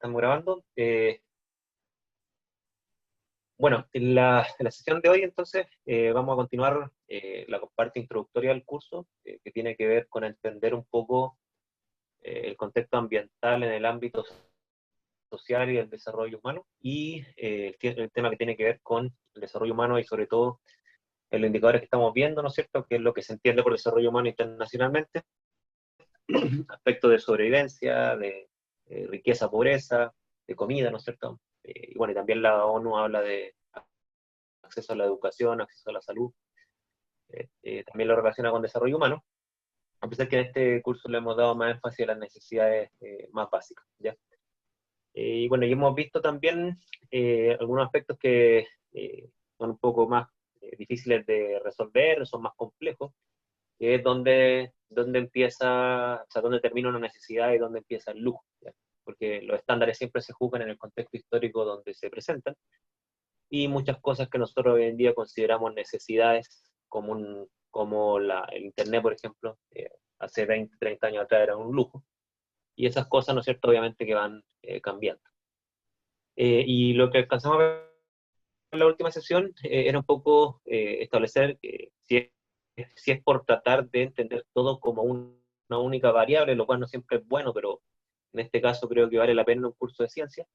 estamos grabando. Bueno, en la sesión de hoy entonces vamos a continuar la parte introductoria del curso, que tiene que ver con entender un poco el contexto ambiental en el ámbito social y el desarrollo humano, y el tema que tiene que ver con el desarrollo humano y sobre todo en los indicadores que estamos viendo, ¿no es cierto?, que es lo que se entiende por desarrollo humano internacionalmente, aspectos de sobrevivencia, de riqueza, pobreza, de comida, ¿no es cierto? Y bueno, y también la ONU habla de acceso a la educación, acceso a la salud, también lo relaciona con desarrollo humano, a pesar que en este curso le hemos dado más énfasis a las necesidades más básicas, ¿ya? Y bueno, y hemos visto también algunos aspectos que son un poco más difíciles de resolver, son más complejos, que es donde empieza, o sea, dónde termina una necesidad y dónde empieza el lujo, ¿ya? Porque los estándares siempre se juzgan en el contexto histórico donde se presentan, y muchas cosas que nosotros hoy en día consideramos necesidades, como el Internet, por ejemplo, hace 20, 30 años atrás era un lujo, y esas cosas, ¿no es cierto?, obviamente que van cambiando. Y lo que alcanzamos a ver en la última sesión era un poco establecer si es por tratar de entender todo como una única variable, lo cual no siempre es bueno, pero en este caso creo que vale la pena en un curso de ciencia,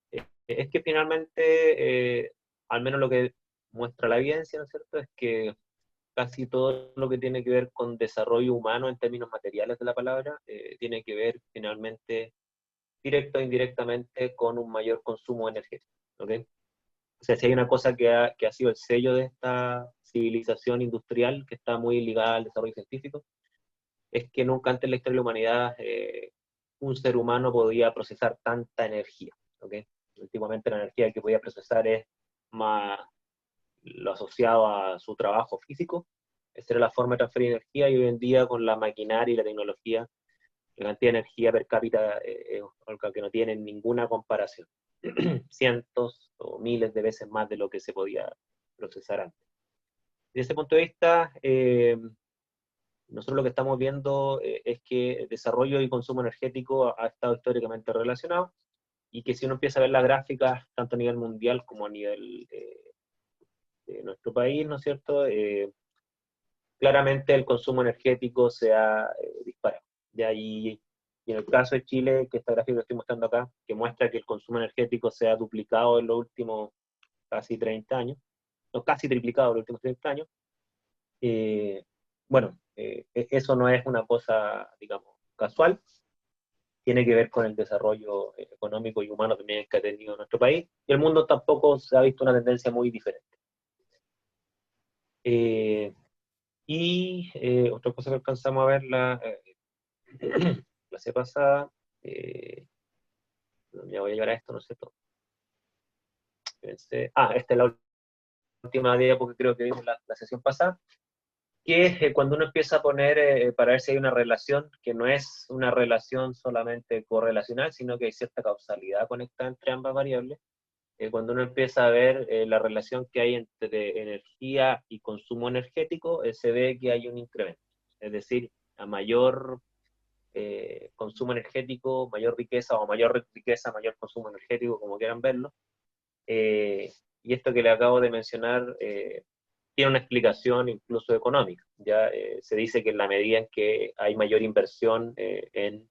es que finalmente, al menos lo que muestra la evidencia, ¿no es cierto?, es que casi todo lo que tiene que ver con desarrollo humano en términos materiales de la palabra, tiene que ver finalmente, directo o indirectamente, con un mayor consumo energético, ¿ok? O sea, si hay una cosa que ha sido el sello de esta civilización industrial, que está muy ligada al desarrollo científico, es que nunca antes en la historia de la humanidad un ser humano podía procesar tanta energía, ¿ok? Últimamente la energía que podía procesar es más lo asociado a su trabajo físico. Esa era la forma de transferir energía, y hoy en día con la maquinaria y la tecnología, la cantidad de energía per cápita es algo que no tiene ninguna comparación. Cientos o miles de veces más de lo que se podía procesar antes. Desde ese punto de vista, nosotros lo que estamos viendo es que el desarrollo y consumo energético ha estado históricamente relacionado, y que si uno empieza a ver las gráficas, tanto a nivel mundial como a nivel de nuestro país, ¿no es cierto?, claramente el consumo energético se ha disparado. De ahí, y en el caso de Chile, que esta gráfica que estoy mostrando acá, que muestra que el consumo energético se ha duplicado en los últimos casi 30 años, no, casi triplicado en los últimos 30 años, eh, bueno, eso no es una cosa, digamos, casual, tiene que ver con el desarrollo económico y humano también que ha tenido nuestro país, y el mundo tampoco se ha visto una tendencia muy diferente. Eh, otra cosa que alcanzamos a ver la clase pasada, ya voy a llegar a esto, ¿no es cierto? Esta es la última diapositiva porque creo que vimos la sesión pasada, que es cuando uno empieza a poner, para ver si hay una relación, que no es una relación solamente correlacional, sino que hay cierta causalidad conectada entre ambas variables. Cuando uno empieza a ver la relación que hay entre energía y consumo energético, se ve que hay un incremento. Es decir, a mayor consumo energético, mayor riqueza, o mayor riqueza, mayor consumo energético, como quieran verlo. Y esto que le acabo de mencionar tiene una explicación incluso económica. Ya se dice que en la medida en que hay mayor inversión en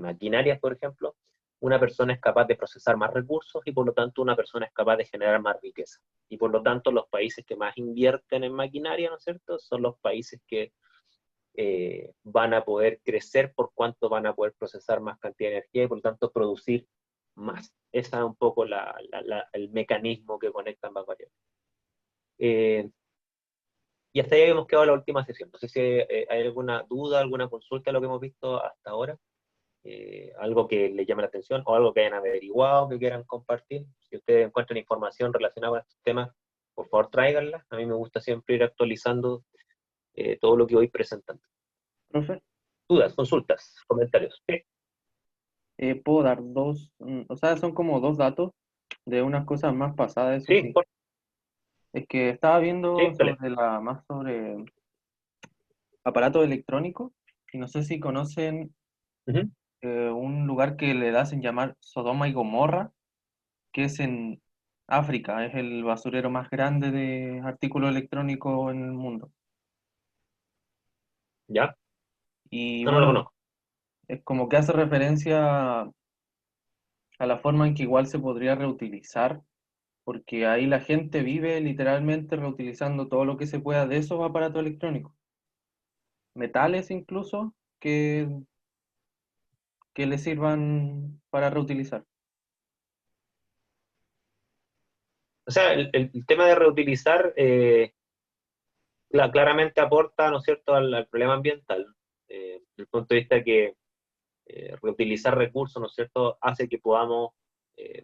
maquinarias, por ejemplo, una persona es capaz de procesar más recursos, y por lo tanto una persona es capaz de generar más riqueza. Y por lo tanto los países que más invierten en maquinaria, ¿no es cierto?, son los países que van a poder crecer por cuanto van a poder procesar más cantidad de energía y por lo tanto producir más. Ese es un poco el mecanismo que conecta ambas variables. Y hasta ahí hemos quedado en la última sesión. No sé si hay alguna duda, alguna consulta de lo que hemos visto hasta ahora. Algo que les llame la atención o algo que hayan averiguado, que quieran compartir. Si ustedes encuentran información relacionada con estos temas, por favor tráiganla. A mí me gusta siempre ir actualizando todo lo que voy presentando. Profe, Dudas, consultas, comentarios. Sí, puedo dar o sea, son como dos datos de unas cosas más pasadas, eso sí, sí. Es que estaba viendo sí, dale. más sobre aparatos electrónicos, y no sé si conocen Ujú. un lugar que le hacen llamar Sodoma y Gomorra, que es en África, es el basurero más grande de artículos electrónicos en el mundo. ¿Ya? Y No lo bueno, conozco. es como que hace referencia a la forma en que igual se podría reutilizar, porque ahí la gente vive literalmente reutilizando todo lo que se pueda de esos aparatos electrónicos, metales incluso, que le sirvan para reutilizar. O sea, el tema de reutilizar claramente aporta, ¿no es cierto?, al problema ambiental. Desde el punto de vista que reutilizar recursos, ¿no es cierto?, hace que podamos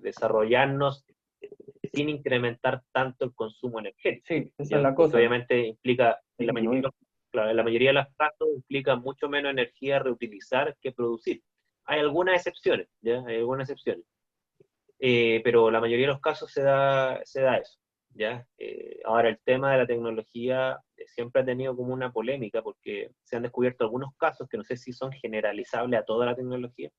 desarrollarnos sin incrementar tanto el consumo energético, Sí, esa es ¿ya? la Porque cosa, obviamente implica, disminuir. claro, en la mayoría de los casos, implica mucho menos energía reutilizar que producir. Hay algunas excepciones, ¿ya? Hay algunas excepciones. Pero la mayoría de los casos se da eso, ¿ya? Ahora, el tema de la tecnología siempre ha tenido como una polémica porque se han descubierto algunos casos que no sé si son generalizables a toda la tecnología,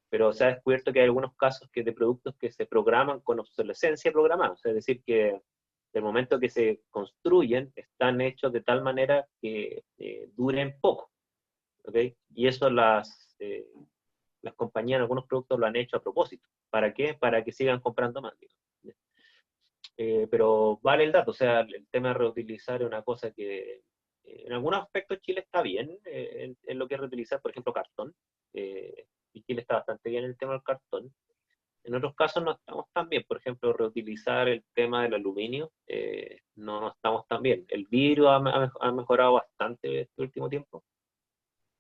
pero se ha descubierto que hay algunos casos que de productos que se programan con obsolescencia programada, o sea, es decir, que del momento que se construyen están hechos de tal manera que duren poco, ¿ok? Y eso las compañías en algunos productos lo han hecho a propósito. ¿Para qué? Para que sigan comprando más, digamos. Pero vale el dato, o sea, el tema de reutilizar es una cosa que en algunos aspectos Chile está bien en lo que es reutilizar, por ejemplo, cartón. Y Chile está bastante bien en el tema del cartón. En otros casos no estamos tan bien, por ejemplo, reutilizar el tema del aluminio, no estamos tan bien. El vidrio ha mejorado bastante este último tiempo,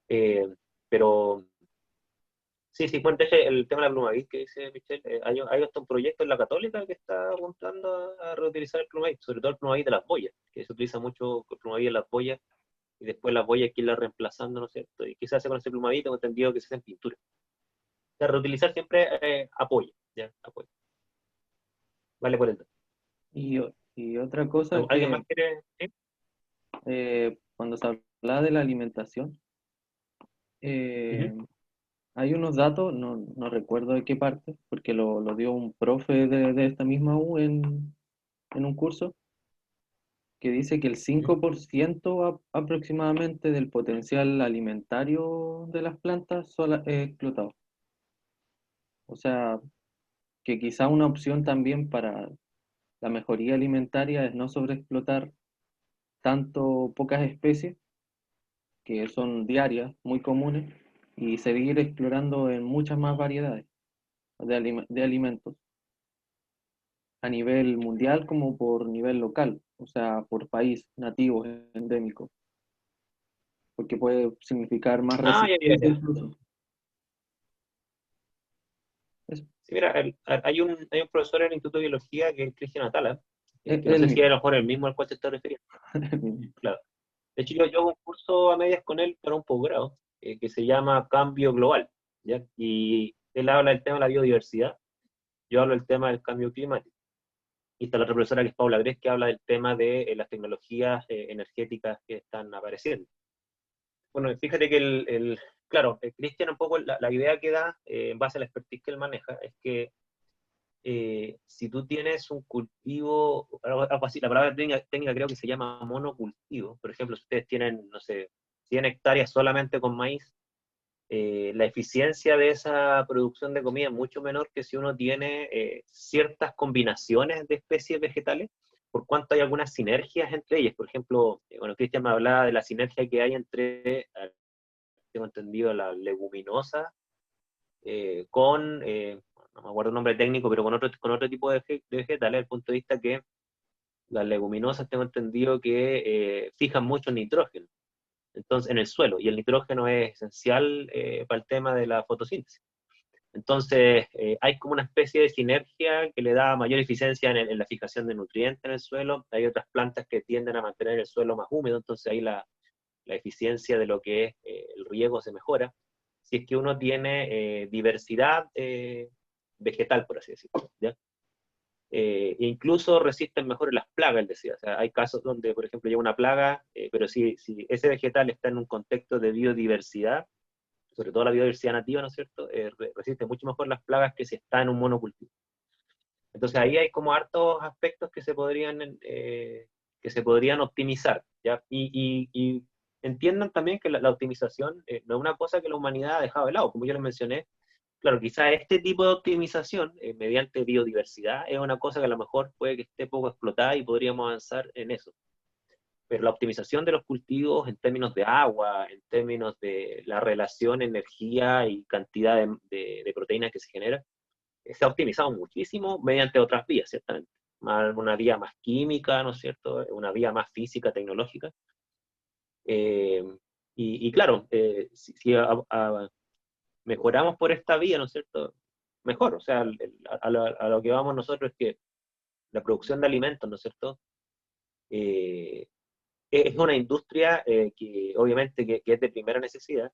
eh, pero sí, sí, bueno, de hecho, el tema de la Plumavit que dice Michelle, hay hasta un proyecto en la Católica que está apuntando a reutilizar el Plumavit, sobre todo el Plumavit de las boyas, que se utiliza mucho el Plumavit en las boyas, y después las boyas hay que irlas reemplazando, ¿no es cierto? ¿Y qué se hace con ese Plumavit? Tengo entendido que se hace en pintura. O sea, reutilizar siempre apoya, ¿ya? Apoya. Vale por el dato. Y otra cosa ¿Alguien más que quiere? ¿Sí? cuando se habla de la alimentación, Ujú. eh, hay unos datos, no recuerdo de qué parte, porque lo dio un profe de esta misma U en un curso, que dice que el Ujú. 5% aproximadamente del potencial alimentario de las plantas es explotado. O sea, que quizá una opción también para la mejoría alimentaria es no sobreexplotar tanto pocas especies, que son diarias, muy comunes, y seguir explorando en muchas más variedades de alimentos, a nivel mundial como por nivel local, o sea, por país, nativos, endémicos, porque puede significar más Ah, ya, ya, resistencia ya. incluso. Eso, Sí, mira, hay un profesor en el Instituto de Biología que es Cristian Atala, es que no el sé si es a mismo. lo mejor el mismo al cual te estás refiriendo. El mismo. Claro. De hecho, yo hago un curso a medias con él para un posgrado que se llama Cambio Global, ¿ya? Y él habla del tema de la biodiversidad, yo hablo del tema del cambio climático. Y está la otra profesora que es Paula Gres, que habla del tema de las tecnologías energéticas que están apareciendo. Bueno, fíjate que claro, Cristian un poco la idea que da, en base a la expertise que él maneja, es que si tú tienes un cultivo, algo así, la palabra técnica creo que se llama monocultivo. Por ejemplo, si ustedes tienen, no sé, 100 hectáreas solamente con maíz, la eficiencia de esa producción de comida es mucho menor que si uno tiene ciertas combinaciones de especies vegetales, por cuanto hay algunas sinergias entre ellas. Por ejemplo, bueno, Cristian me hablaba de la sinergia que hay entre, tengo entendido, la leguminosa no me acuerdo el nombre técnico, pero con otro tipo de vegetales, desde el punto de vista que las leguminosas tengo entendido que fijan mucho nitrógeno entonces, en el suelo, y el nitrógeno es esencial para el tema de la fotosíntesis. Entonces, hay como una especie de sinergia que le da mayor eficiencia en la fijación de nutrientes en el suelo. Hay otras plantas que tienden a mantener el suelo más húmedo, entonces ahí la eficiencia de lo que es el riego se mejora. Si es que uno tiene diversidad vegetal, por así decirlo, ¿ya? Incluso resisten mejor las plagas, él decía. O sea, hay casos donde, por ejemplo, llega una plaga, pero si ese vegetal está en un contexto de biodiversidad, sobre todo la biodiversidad nativa, ¿no es cierto?, resiste mucho mejor las plagas que si está en un monocultivo. Entonces ahí hay como hartos aspectos que se podrían optimizar, ¿ya? Y entiendan también que la optimización no es una cosa que la humanidad ha dejado de lado, como yo les mencioné. Claro, quizá este tipo de optimización mediante biodiversidad es una cosa que a lo mejor puede que esté poco explotada y podríamos avanzar en eso. Pero la optimización de los cultivos en términos de agua, en términos de la relación energía y cantidad de proteínas que se genera, se ha optimizado muchísimo mediante otras vías, ciertamente. Una vía más química, ¿no es cierto? Una vía más física, tecnológica. Eh, y claro, si mejoramos por esta vía, ¿no es cierto? Mejor, o sea, a lo que vamos nosotros es que la producción de alimentos, ¿no es cierto? Eh, es una industria que obviamente que es de primera necesidad,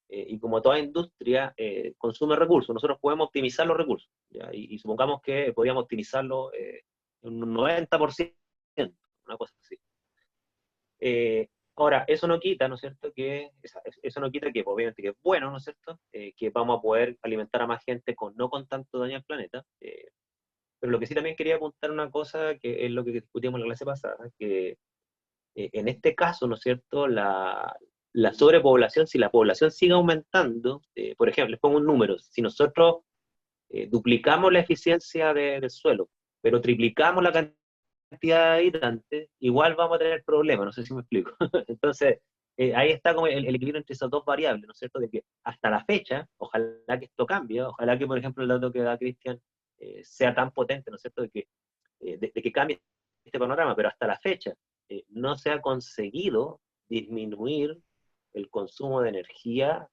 y como toda industria consume recursos, nosotros podemos optimizar los recursos, ¿ya? Y supongamos que podríamos optimizarlo en un 90%, una cosa así. Ahora, eso no quita, ¿no es cierto?, eso no quita que obviamente que es bueno, ¿no es cierto?, que vamos a poder alimentar a más gente no con tanto daño al planeta, pero lo que sí también quería apuntar una cosa, que es lo que discutíamos en la clase pasada, que en este caso, ¿no es cierto?, la sobrepoblación, si la población sigue aumentando, por ejemplo, les pongo un número, si nosotros duplicamos la eficiencia del suelo, pero triplicamos la cantidad de habitantes, igual vamos a tener problemas, no sé si me explico. Entonces, ahí está como el equilibrio entre esas dos variables, ¿no es cierto?, de que hasta la fecha, ojalá que esto cambie, ojalá que, por ejemplo, el dato que da Cristian sea tan potente, ¿no es cierto?, de que cambie este panorama, pero hasta la fecha no se ha conseguido disminuir el consumo de energía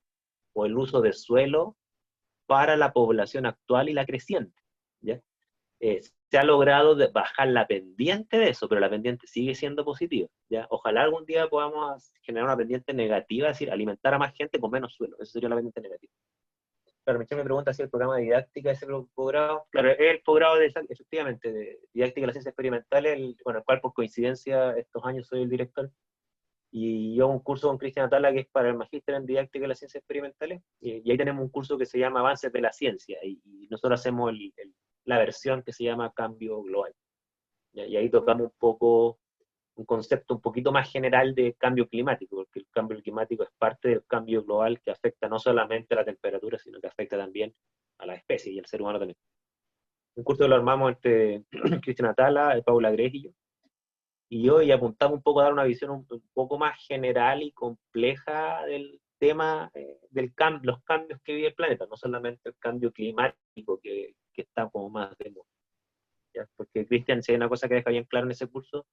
o el uso de suelo para la población actual y la creciente, ¿ya? Se ha logrado bajar la pendiente de eso, pero la pendiente sigue siendo positiva, ¿ya? Ojalá algún día podamos generar una pendiente negativa, es decir, alimentar a más gente con menos suelo, eso sería la pendiente negativa. Claro, me pregunta si el programa de didáctica es el posgrado. Claro, es el posgrado efectivamente, de didáctica de las ciencias experimentales, el cual por coincidencia estos años soy el director. Y yo un curso con Cristian Atala que es para el magíster en didáctica de las ciencias experimentales, y ahí tenemos un curso que se llama Avances de la Ciencia, y nosotros hacemos la versión que se llama Cambio Global. Y ahí tocamos un poco un concepto un poquito más general de cambio climático, porque el cambio climático es parte del cambio global que afecta no solamente a la temperatura, sino que afecta también a la especie y al ser humano también. Un curso que lo armamos entre Cristian Atala, Paula Grech y yo, y apuntamos un poco a dar una visión un poco más general y compleja del tema los cambios que vive el planeta, no solamente el cambio climático que está como más de moda, ¿ya? Porque Cristian, si hay una cosa que deja bien claro en ese curso,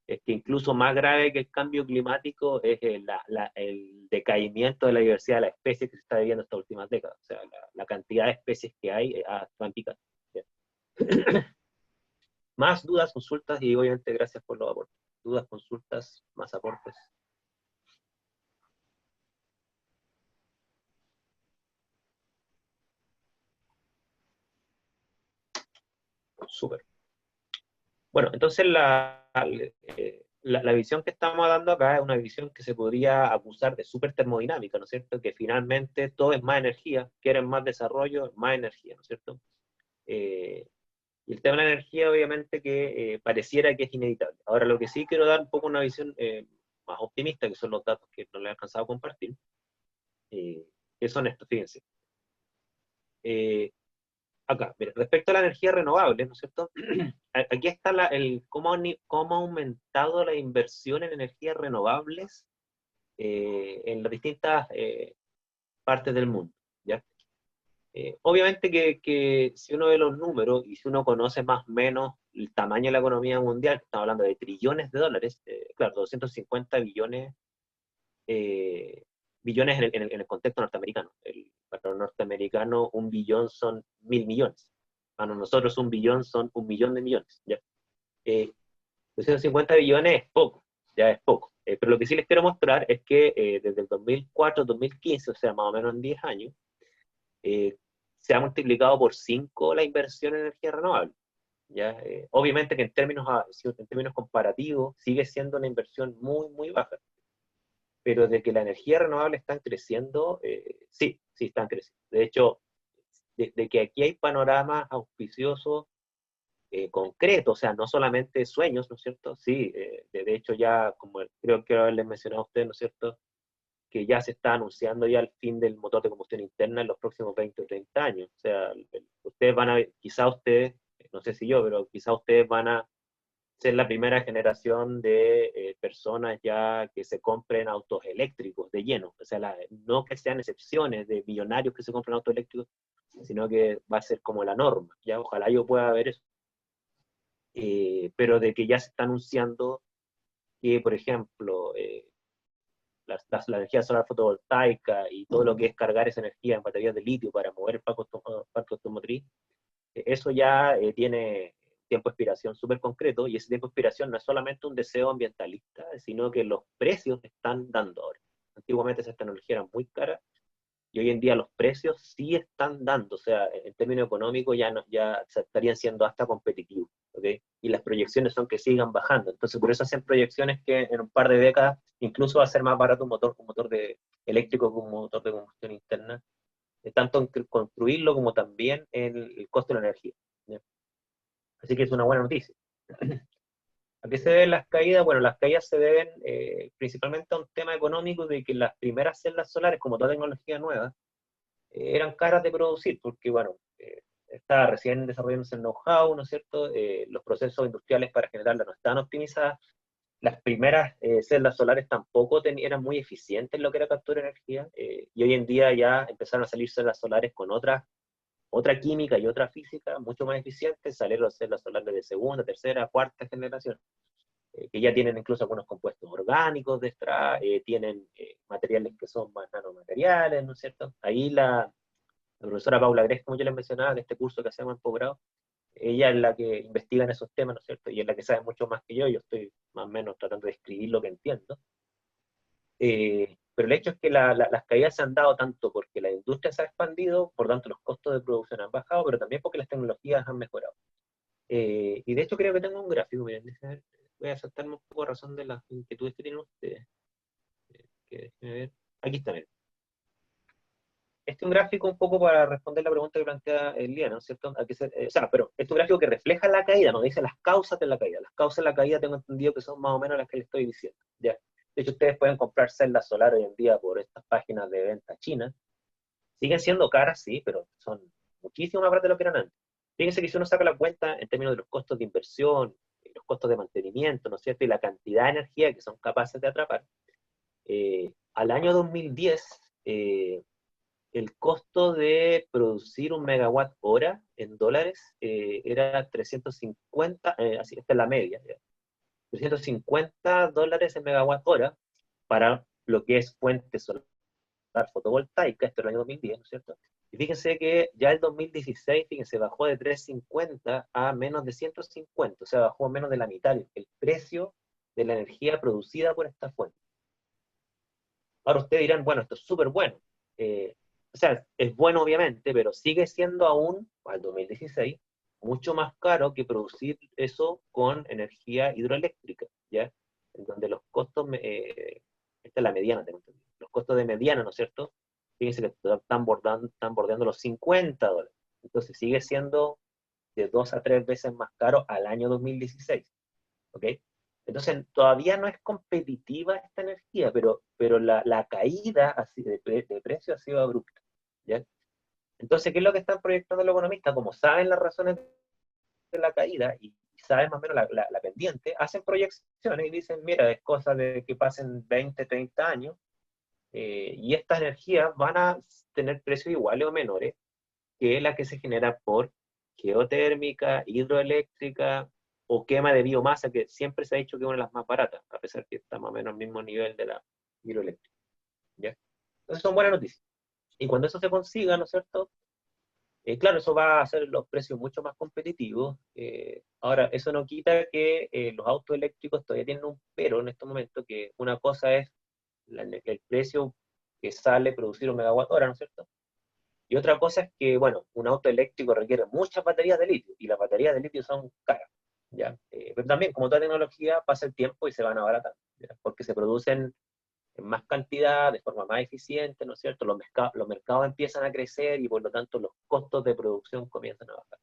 es que incluso más grave que el cambio climático es el decaimiento de la diversidad de las especies que se está viviendo estas últimas décadas. O sea, la cantidad de especies que hay va en picada. Más dudas, consultas y obviamente gracias por los aportes. Dudas, consultas, más aportes. Súper. Bueno, entonces la visión que estamos dando acá es una visión que se podría acusar de súper termodinámica, ¿no es cierto? Que finalmente todo es más energía, quieren más desarrollo, más energía, ¿no es cierto? Y el tema de la energía, obviamente, que pareciera que es inevitable. Ahora, lo que sí quiero dar un poco una visión más optimista, que son los datos que no le he alcanzado a compartir, que son estos, fíjense. Acá, mira, respecto a la energía renovable, ¿no es cierto? Aquí está cómo ha aumentado la inversión en energías renovables en las distintas partes del mundo, ¿ya? Obviamente que si uno ve los números y si uno conoce más o menos el tamaño de la economía mundial, estamos hablando de trillones de dólares, claro, 250 billones, billones en el contexto norteamericano. Para los norteamericanos, un billón son 1.000 millones. Para nosotros, un billón son 1 millón de millones. ¿Ya? 250 billones es poco, ya es poco. Pero lo que sí les quiero mostrar es que desde el 2004 al 2015, o sea, más o menos en 10 años, se ha multiplicado por 5 la inversión en energía renovable. ¿Ya? Obviamente que en términos comparativos sigue siendo una inversión muy, muy baja. pero de que la energía renovable están creciendo, sí, sí están creciendo. De hecho, de que aquí hay panoramas auspiciosos concretos, o sea, no solamente sueños, ¿no es cierto? Sí, de hecho ya, como creo que les mencionaba a usted, ¿no es cierto?, que ya se está anunciando ya el fin del motor de combustión interna en los próximos 20 o 30 años. O sea, ustedes van a, quizá ustedes, no sé si yo, pero quizá ustedes van a ser la primera generación de personas ya que se compren autos eléctricos de lleno. O sea, no que sean excepciones de millonarios que se compren autos eléctricos, sino que va a ser como la norma. Ya, ojalá yo pueda ver eso. Pero de que ya se está anunciando que, por ejemplo, la energía solar fotovoltaica y todo lo que es cargar esa energía en baterías de litio para mover el parque automotriz, eso ya tiene tiempo de expiración súper concreto, y ese tiempo de expiración no es solamente un deseo ambientalista, sino que los precios están dando ahora. Antiguamente esas tecnologías eran muy caras, y hoy en día los precios sí están dando, o sea, en términos económicos ya, no, ya estarían siendo hasta competitivos, ¿ok? Y las proyecciones son que sigan bajando, entonces por eso hacen proyecciones que en un par de décadas incluso va a ser más barato un motor eléctrico que un motor de combustión interna, tanto en construirlo como también en el costo de la energía, ¿ya? Así que es una buena noticia. ¿A qué se deben las caídas? Bueno, las caídas se deben principalmente a un tema económico de que las primeras celdas solares, como toda tecnología nueva, eran caras de producir, porque, bueno, estaba recién desarrollándose el know-how, ¿no es cierto? Los procesos industriales para generarla no estaban optimizadas. Las primeras celdas solares tampoco eran muy eficientes en lo que era captura de energía, y hoy en día ya empezaron a salir celdas solares con otra química y otra física mucho más eficientes. Salieron celdas solares de segunda, tercera, cuarta generación, que ya tienen incluso algunos compuestos orgánicos detrás, tienen materiales que son más nanomateriales, ¿no es cierto? Ahí la profesora Paula Grech, como yo les mencionaba, de este curso que hacemos en posgrado, ella es la que investiga en esos temas, ¿no es cierto? Y es la que sabe mucho más que yo estoy más o menos tratando de escribir lo que entiendo. Pero el hecho es que las caídas se han dado tanto porque la industria se ha expandido, por tanto los costos de producción han bajado, pero también porque las tecnologías han mejorado. Y de hecho creo que tengo un gráfico, miren, voy a saltarme un poco a razón de las inquietudes que tienen ustedes. Déjenme ver. Aquí está, miren. Este es un gráfico un poco para responder la pregunta que plantea Eliana, ¿no es cierto? O sea, pero este es un gráfico que refleja la caída, no dice las causas de la caída. Las causas de la caída tengo entendido que son más o menos las que les estoy diciendo, ¿ya? De hecho, ustedes pueden comprar celdas solares hoy en día por estas páginas de venta chinas. Siguen siendo caras, sí, pero son muchísimo más baratas de lo que eran antes. Fíjense que si uno saca la cuenta en términos de los costos de inversión, los costos de mantenimiento, ¿no es cierto? Y la cantidad de energía que son capaces de atrapar, al año 2010, el costo de producir un megawatt hora en dólares era 350, así esta es la media, ¿ya? $350 el megawatt hora para lo que es fuente solar fotovoltaica, esto es el año 2010, ¿no es cierto? Y fíjense que ya el 2016, fíjense, bajó de 350 a menos de 150, o sea, bajó a menos de la mitad el precio de la energía producida por esta fuente. Ahora ustedes dirán, bueno, esto es súper bueno. O sea, es bueno obviamente, pero sigue siendo aún, al 2016, mucho más caro que producir eso con energía hidroeléctrica, ¿ya? En donde los costos, esta es la mediana, tengo entendido, los costos de mediana, ¿no es cierto? Fíjense que están bordeando los $50. Entonces sigue siendo de 2 a 3 veces más caro al año 2016, ¿ok? Entonces, todavía no es competitiva esta energía, pero la caída así de precio ha sido abrupta, ¿ya? Entonces, ¿qué es lo que están proyectando los economistas? Como saben las razones de la caída y saben más o menos la pendiente, hacen proyecciones y dicen, mira, es cosa de que pasen 20, 30 años, y estas energías van a tener precios iguales o menores que la que se genera por geotérmica, hidroeléctrica o quema de biomasa, que siempre se ha dicho que es una de las más baratas, a pesar que está más o menos al mismo nivel de la hidroeléctrica, ¿ya? Entonces son buenas noticias. Y cuando eso se consiga, ¿no es cierto? Claro, eso va a hacer los precios mucho más competitivos. Ahora, eso no quita que los autos eléctricos todavía tienen un pero en estos momentos, que una cosa es el precio que sale producir un megawatt hora, ¿no es cierto? Y otra cosa es que, bueno, un auto eléctrico requiere muchas baterías de litio, y las baterías de litio son caras, ¿ya? Pero también, como toda tecnología, pasa el tiempo y se van abaratando, ¿ya? Porque se producen en más cantidad, de forma más eficiente, ¿no es cierto? Los mercados empiezan a crecer y por lo tanto los costos de producción comienzan a bajar.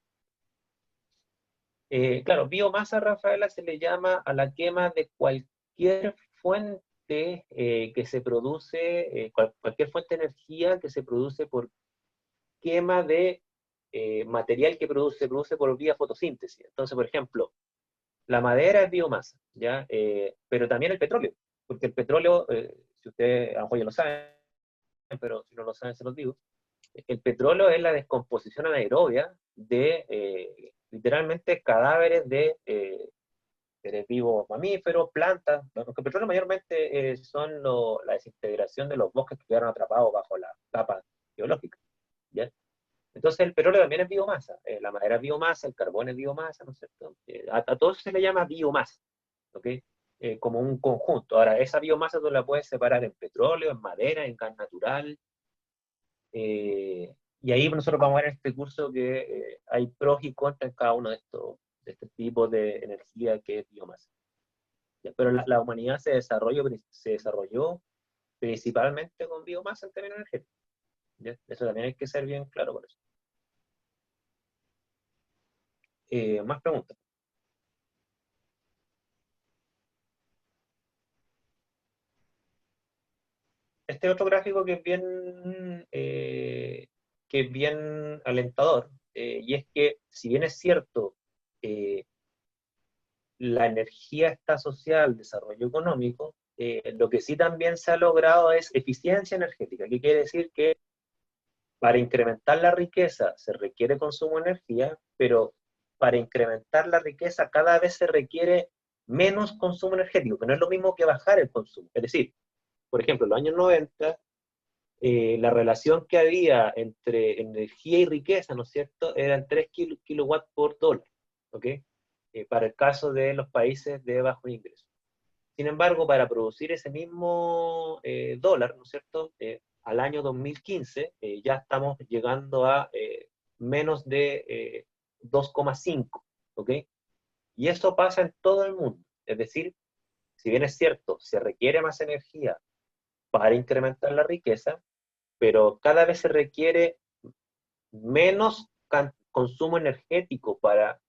Claro, biomasa, Rafaela, se le llama a la quema de cualquier fuente que se produce, cualquier fuente de energía que se produce por quema de material que se produce por vía fotosíntesis. Entonces, por ejemplo, la madera es biomasa, ¿ya? Pero también el petróleo, porque el petróleo, si ustedes a lo mejor ya lo saben, pero si no lo saben se los digo, el petróleo es la descomposición anaerobia de literalmente cadáveres de seres vivos, mamíferos, plantas, porque el petróleo mayormente son la desintegración de los bosques que quedaron atrapados bajo la capa geológica, ¿ya? Entonces el petróleo también es biomasa, la madera es biomasa, el carbón es biomasa, ¿no es cierto? A todo eso se le llama biomasa, ¿ok? Como un conjunto. Ahora, esa biomasa tú la puedes separar en petróleo, en madera, en gas natural, y ahí nosotros vamos a ver en este curso que hay pros y contras en cada uno de estos tipos de energía que es biomasa. ¿Ya? Pero la humanidad se desarrolló principalmente con biomasa en términos energéticos. ¿Ya? Eso también hay que ser bien claro con eso. Más preguntas. Este otro gráfico que es bien alentador, y es que si bien es cierto, eh, la energía está asociada al desarrollo económico, lo que sí también se ha logrado es eficiencia energética, que quiere decir que para incrementar la riqueza se requiere consumo de energía, pero para incrementar la riqueza cada vez se requiere menos consumo energético, que no es lo mismo que bajar el consumo. Es decir, por ejemplo, en los años 90, la relación que había entre energía y riqueza, ¿no es cierto?, eran 3 kilowatts por dólar, ¿ok? Para el caso de los países de bajo ingreso. Sin embargo, para producir ese mismo dólar, ¿no es cierto?, al año 2015 ya estamos llegando a menos de 2,5, ¿ok? Y eso pasa en todo el mundo. Es decir, si bien es cierto, se requiere más energía para incrementar la riqueza, pero cada vez se requiere menos consumo energético para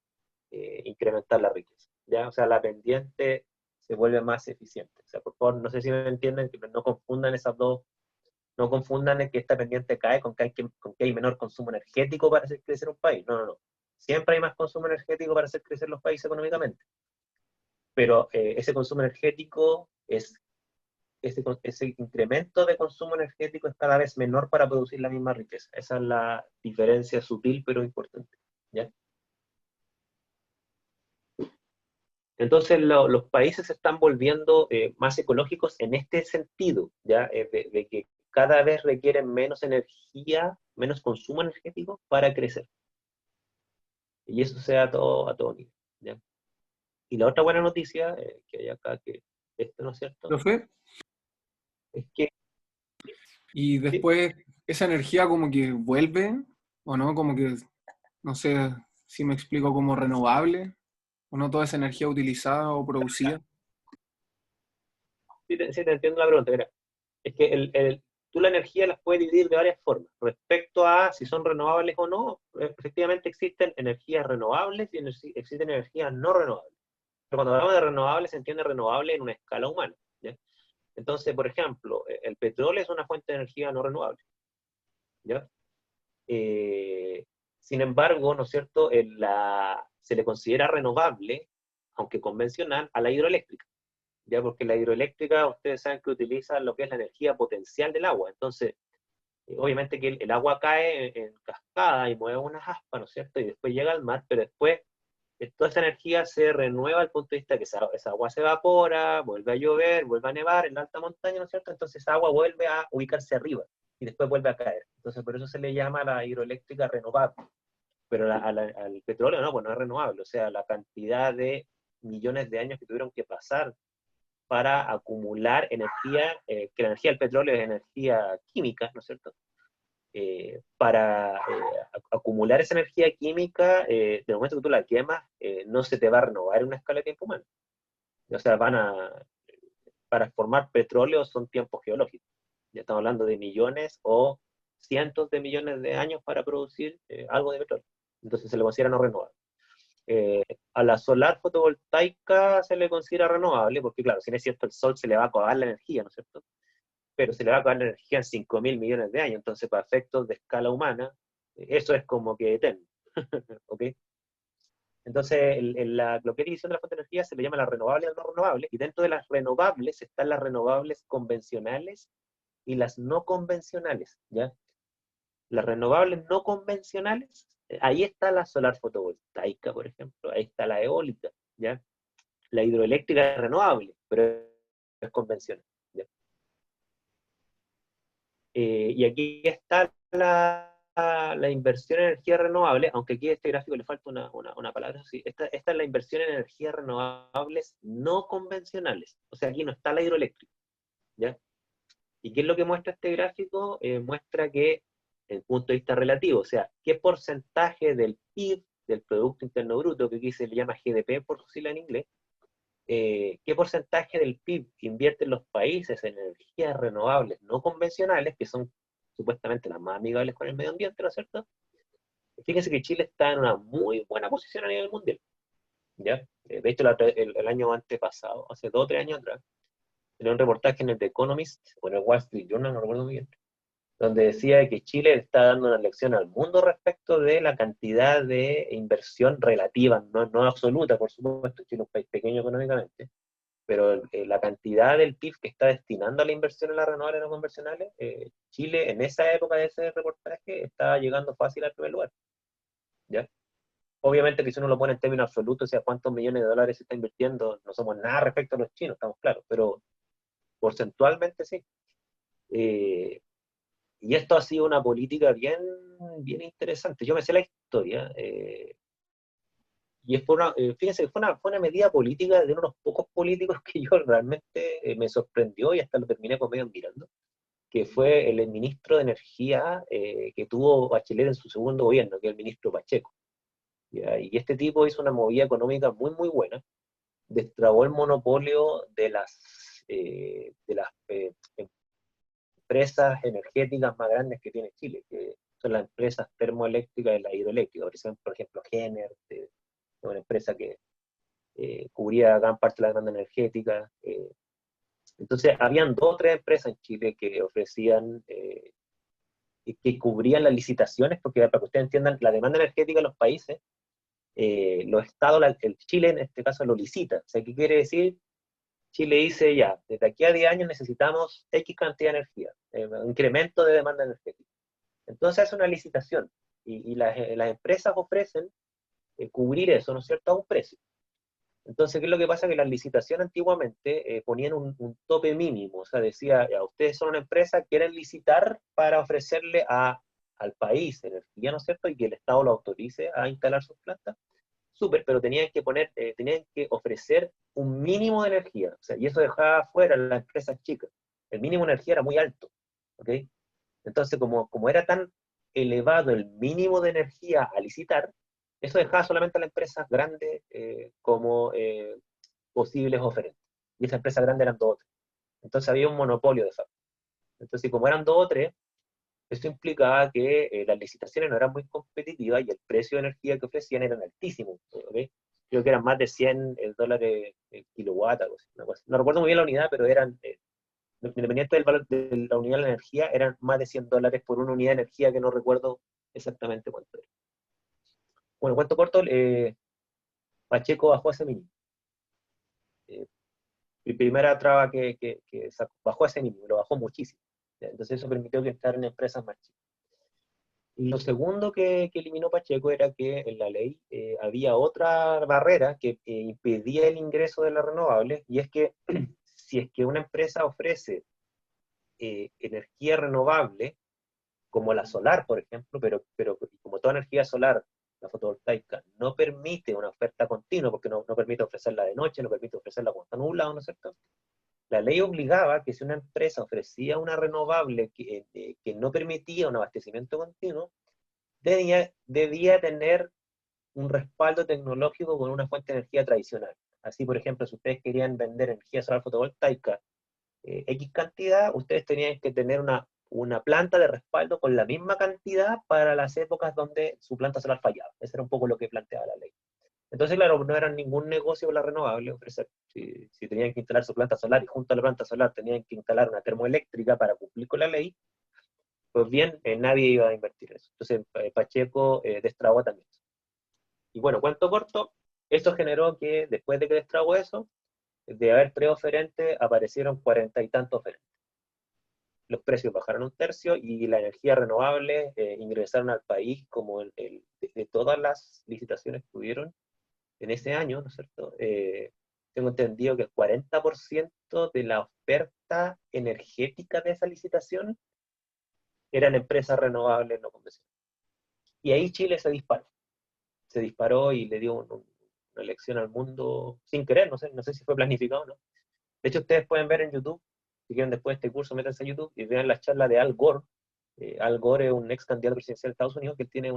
incrementar la riqueza, ¿ya? O sea, la pendiente se vuelve más eficiente. O sea, por favor, no sé si me entienden, que no confundan esas dos, no confundan en que esta pendiente cae con que hay menor consumo energético para hacer crecer un país. No, no, no. Siempre hay más consumo energético para hacer crecer los países económicamente. Pero ese consumo energético ese incremento de consumo energético es cada vez menor para producir la misma riqueza. Esa es la diferencia sutil pero importante, ¿ya? Entonces los países se están volviendo más ecológicos en este sentido, ¿ya? De que cada vez requieren menos energía, menos consumo energético para crecer. Y eso sea a todo nivel, ¿ya? Y la otra buena noticia que hay acá, que esto no es cierto, Profe, es que y sí, después esa energía como que vuelve, o no, como que, no sé si me explico, como renovable, o no toda esa energía utilizada o producida. sí te entiendo la pregunta. Mira, es que tú la energía las puedes dividir de varias formas. Respecto a si son renovables o no, efectivamente existen energías renovables y existen energías no renovables. Pero cuando hablamos de renovables, se entiende renovable en una escala humana, ¿ya? Entonces, por ejemplo, el petróleo es una fuente de energía no renovable, ¿ya? Eh, Sin embargo, ¿no es cierto?, se le considera renovable, aunque convencional, a la hidroeléctrica, ¿ya? Porque la hidroeléctrica, ustedes saben que utiliza lo que es la energía potencial del agua. Entonces, obviamente que el agua cae en cascada y mueve unas aspas, ¿no es cierto? Y después llega al mar, pero después toda esa energía se renueva al punto de vista que esa agua se evapora, vuelve a llover, vuelve a nevar en la alta montaña, ¿no es cierto? Entonces esa agua vuelve a ubicarse arriba y después vuelve a caer. Entonces por eso se le llama la hidroeléctrica renovable. Pero al petróleo no, pues no es renovable. O sea, la cantidad de millones de años que tuvieron que pasar para acumular energía, que la energía del petróleo es energía química, ¿no es cierto? Para acumular esa energía química, del momento que tú la quemas, no se te va a renovar en una escala de tiempo humano. O sea, van a para formar petróleo son tiempos geológicos. Ya estamos hablando de millones o cientos de millones de años para producir algo de petróleo. Entonces se le considera no renovable. A la solar fotovoltaica se le considera renovable, porque claro, si no es cierto, el sol se le va a acabar la energía, ¿no es cierto? Pero se le va a acabar la energía en 5.000 millones de años, entonces para efectos de escala humana, eso es como que eterno. ¿Ok? Entonces, lo que es división de la fuente de energía se le llama las renovables y las no renovables, y dentro de las renovables están las renovables convencionales y las no convencionales, ¿ya? Las renovables no convencionales, ahí está la solar fotovoltaica, por ejemplo, ahí está la eólica, ¿ya? La hidroeléctrica es renovable, pero es convencional, ¿ya? Y aquí está la inversión en energía renovable, aunque aquí a este gráfico le falta una palabra, sí. Esta es la inversión en energías renovables no convencionales, o sea, aquí no está la hidroeléctrica, ¿ya? ¿Y qué es lo que muestra este gráfico? Muestra que, desde el punto de vista relativo, o sea, qué porcentaje del PIB, del Producto Interno Bruto, que aquí se le llama GDP por su sigla en inglés, qué porcentaje del PIB que invierten los países en energías renovables no convencionales, que son supuestamente las más amigables con el medio ambiente, ¿no es cierto? Fíjense que Chile está en una muy buena posición a nivel mundial, ¿ya? De hecho, el año antepasado, hace 2 o 3 años atrás, tenía un reportaje en el The Economist, o en el Wall Street Journal, no recuerdo muy bien, donde decía que Chile está dando una lección al mundo respecto de la cantidad de inversión relativa, no absoluta, por supuesto, Chile es un país pequeño económicamente, pero la cantidad del PIB que está destinando a la inversión en las renovables no convencionales, Chile en esa época de ese reportaje estaba llegando fácil al primer lugar, ¿ya? Obviamente que si uno lo pone en términos absolutos, o sea, cuántos millones de dólares se está invirtiendo, no somos nada respecto a los chinos, estamos claros, pero porcentualmente sí. Y esto ha sido una política bien interesante. Yo me sé la historia, y fíjense que fue una medida política de unos pocos políticos que yo realmente me sorprendió y hasta lo terminé con medio mirando, que fue el ministro de Energía que tuvo Bachelet en su segundo gobierno, que es el ministro Pacheco. ¿Ya? Y este tipo hizo una movida económica muy buena, destrabó el monopolio de las empresas energéticas más grandes que tiene Chile, que son las empresas termoeléctricas y las hidroeléctricas. Por ejemplo, Gener, una empresa que cubría gran parte de la demanda energética. Entonces, habían 2 o 3 empresas en Chile que ofrecían, que cubrían las licitaciones, porque para que ustedes entiendan, la demanda energética de los países, los estados, el Chile en este caso lo licita. O sea, ¿qué quiere decir? Chile dice ya, desde aquí a 10 años necesitamos X cantidad de energía, un incremento de demanda energética. Entonces hace una licitación y las empresas ofrecen cubrir eso, ¿no es cierto?, a un precio. Entonces, ¿qué es lo que pasa? Que las licitaciones antiguamente ponían un tope mínimo, o sea, decía, ya, ustedes son una empresa, quieren licitar para ofrecerle al país energía, ¿no es cierto?, y que el Estado lo autorice a instalar sus plantas. Súper, pero tenían que ofrecer un mínimo de energía, o sea, y eso dejaba fuera a las empresas chicas. El mínimo de energía era muy alto, ¿ok? Entonces, como era tan elevado el mínimo de energía a licitar, eso dejaba solamente a las empresas grandes como posibles oferentes. Y esas empresas grandes eran 2 o 3. Entonces había un monopolio de facto. Entonces, como eran 2 o 3, eso implicaba que las licitaciones no eran muy competitivas y el precio de energía que ofrecían eran altísimos. ¿Okay? Creo que eran más de $100 el kilowatt, algo así, una cosa. No recuerdo muy bien la unidad, pero eran, independiente del valor de la unidad de la energía, eran más de $100 por una unidad de energía que no recuerdo exactamente cuánto era. Bueno, cuento corto, Pacheco bajó ese mínimo. Primera traba que sacó, bajó ese mínimo, lo bajó muchísimo. Entonces eso permitió que entraran en empresas más chicas. Y lo segundo que eliminó Pacheco era que en la ley había otra barrera que impedía el ingreso de las renovables, y es que si es que una empresa ofrece energía renovable, como la solar, por ejemplo, pero como toda energía solar, la fotovoltaica, no permite una oferta continua, porque no permite ofrecerla de noche, no permite ofrecerla cuando está nublado, ¿no es cierto? La ley obligaba que si una empresa ofrecía una renovable que no permitía un abastecimiento continuo, debía tener un respaldo tecnológico con una fuente de energía tradicional. Así, por ejemplo, si ustedes querían vender energía solar fotovoltaica X cantidad, ustedes tenían que tener una planta de respaldo con la misma cantidad para las épocas donde su planta solar fallaba. Eso era un poco lo que planteaba la ley. Entonces, claro, no era ningún negocio la renovable ofrecer. Si tenían que instalar su planta solar y junto a la planta solar tenían que instalar una termoeléctrica para cumplir con la ley, pues bien, nadie iba a invertir eso. Entonces, Pacheco destrabó también. Y bueno, cuento corto, eso generó que después de que destrabó eso, de haber 3 oferentes, aparecieron 40 y tantos oferentes. Los precios bajaron un tercio y la energía renovable ingresaron al país como de todas las licitaciones que hubieron en ese año, ¿no es cierto? Tengo entendido que el 40% de la oferta energética de esa licitación eran empresas renovables no convencionales. Y ahí Chile se disparó y le dio una lección al mundo sin querer, no sé si fue planificado o no. De hecho, ustedes pueden ver en YouTube, si quieren después de este curso, métanse a YouTube y vean la charla de Al Gore. Al Gore es un ex candidato presidencial de Estados Unidos que él tiene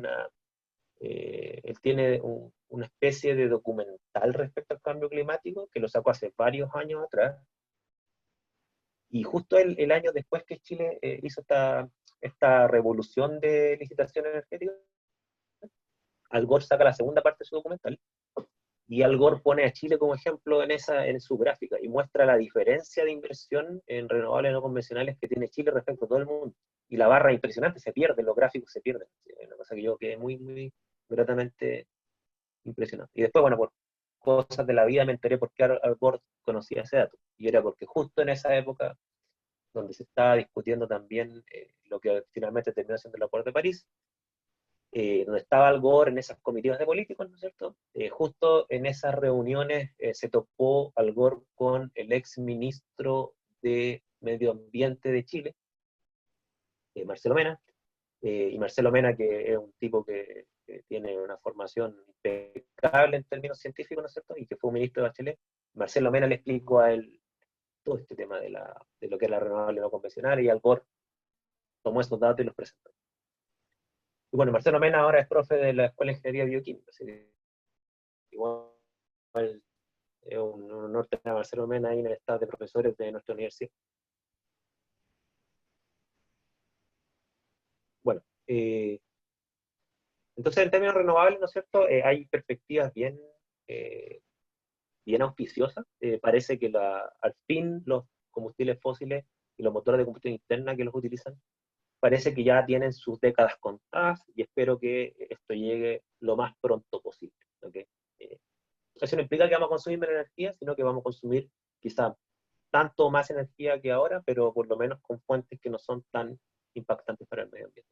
una especie de documental respecto al cambio climático que lo sacó hace varios años atrás. Y justo el año después que Chile hizo esta revolución de licitación energética, Al Gore saca la segunda parte de su documental y Al Gore pone a Chile como ejemplo en su gráfica y muestra la diferencia de inversión en renovables no convencionales que tiene Chile respecto a todo el mundo. Y la barra impresionante, se pierde, los gráficos se pierden. Es una cosa que yo quedé muy, muy gratamente impresionante. Y después, bueno, por cosas de la vida me enteré por qué Al Gore conocía ese dato. Y era porque justo en esa época, donde se estaba discutiendo también lo que finalmente terminó siendo el Acuerdo de París, donde estaba Al Gore en esas comitivas de políticos, ¿no es cierto? Justo en esas reuniones se topó Al Gore con el ex ministro de Medio Ambiente de Chile, Marcelo Mena, y Marcelo Mena, que es un tipo que tiene una formación impecable en términos científicos, ¿no es cierto? Y que fue un ministro de Bachelet. Marcelo Mena le explicó a él todo este tema de lo que es la renovable no convencional, y Al Gore tomó esos datos y los presentó. Y bueno, Marcelo Mena ahora es profe de la Escuela de Ingeniería Bioquímica, así que igual es un honor tener a Marcelo Mena ahí en el staff de profesores de nuestra universidad. Bueno, entonces en términos renovables, ¿no es cierto? Hay perspectivas bien auspiciosas. Parece que al fin los combustibles fósiles y los motores de combustión interna que los utilizan, parece que ya tienen sus décadas contadas y espero que esto llegue lo más pronto posible. ¿Okay? Eso no implica que vamos a consumir menos energía, sino que vamos a consumir quizá tanto más energía que ahora, pero por lo menos con fuentes que no son tan impactantes para el medio ambiente.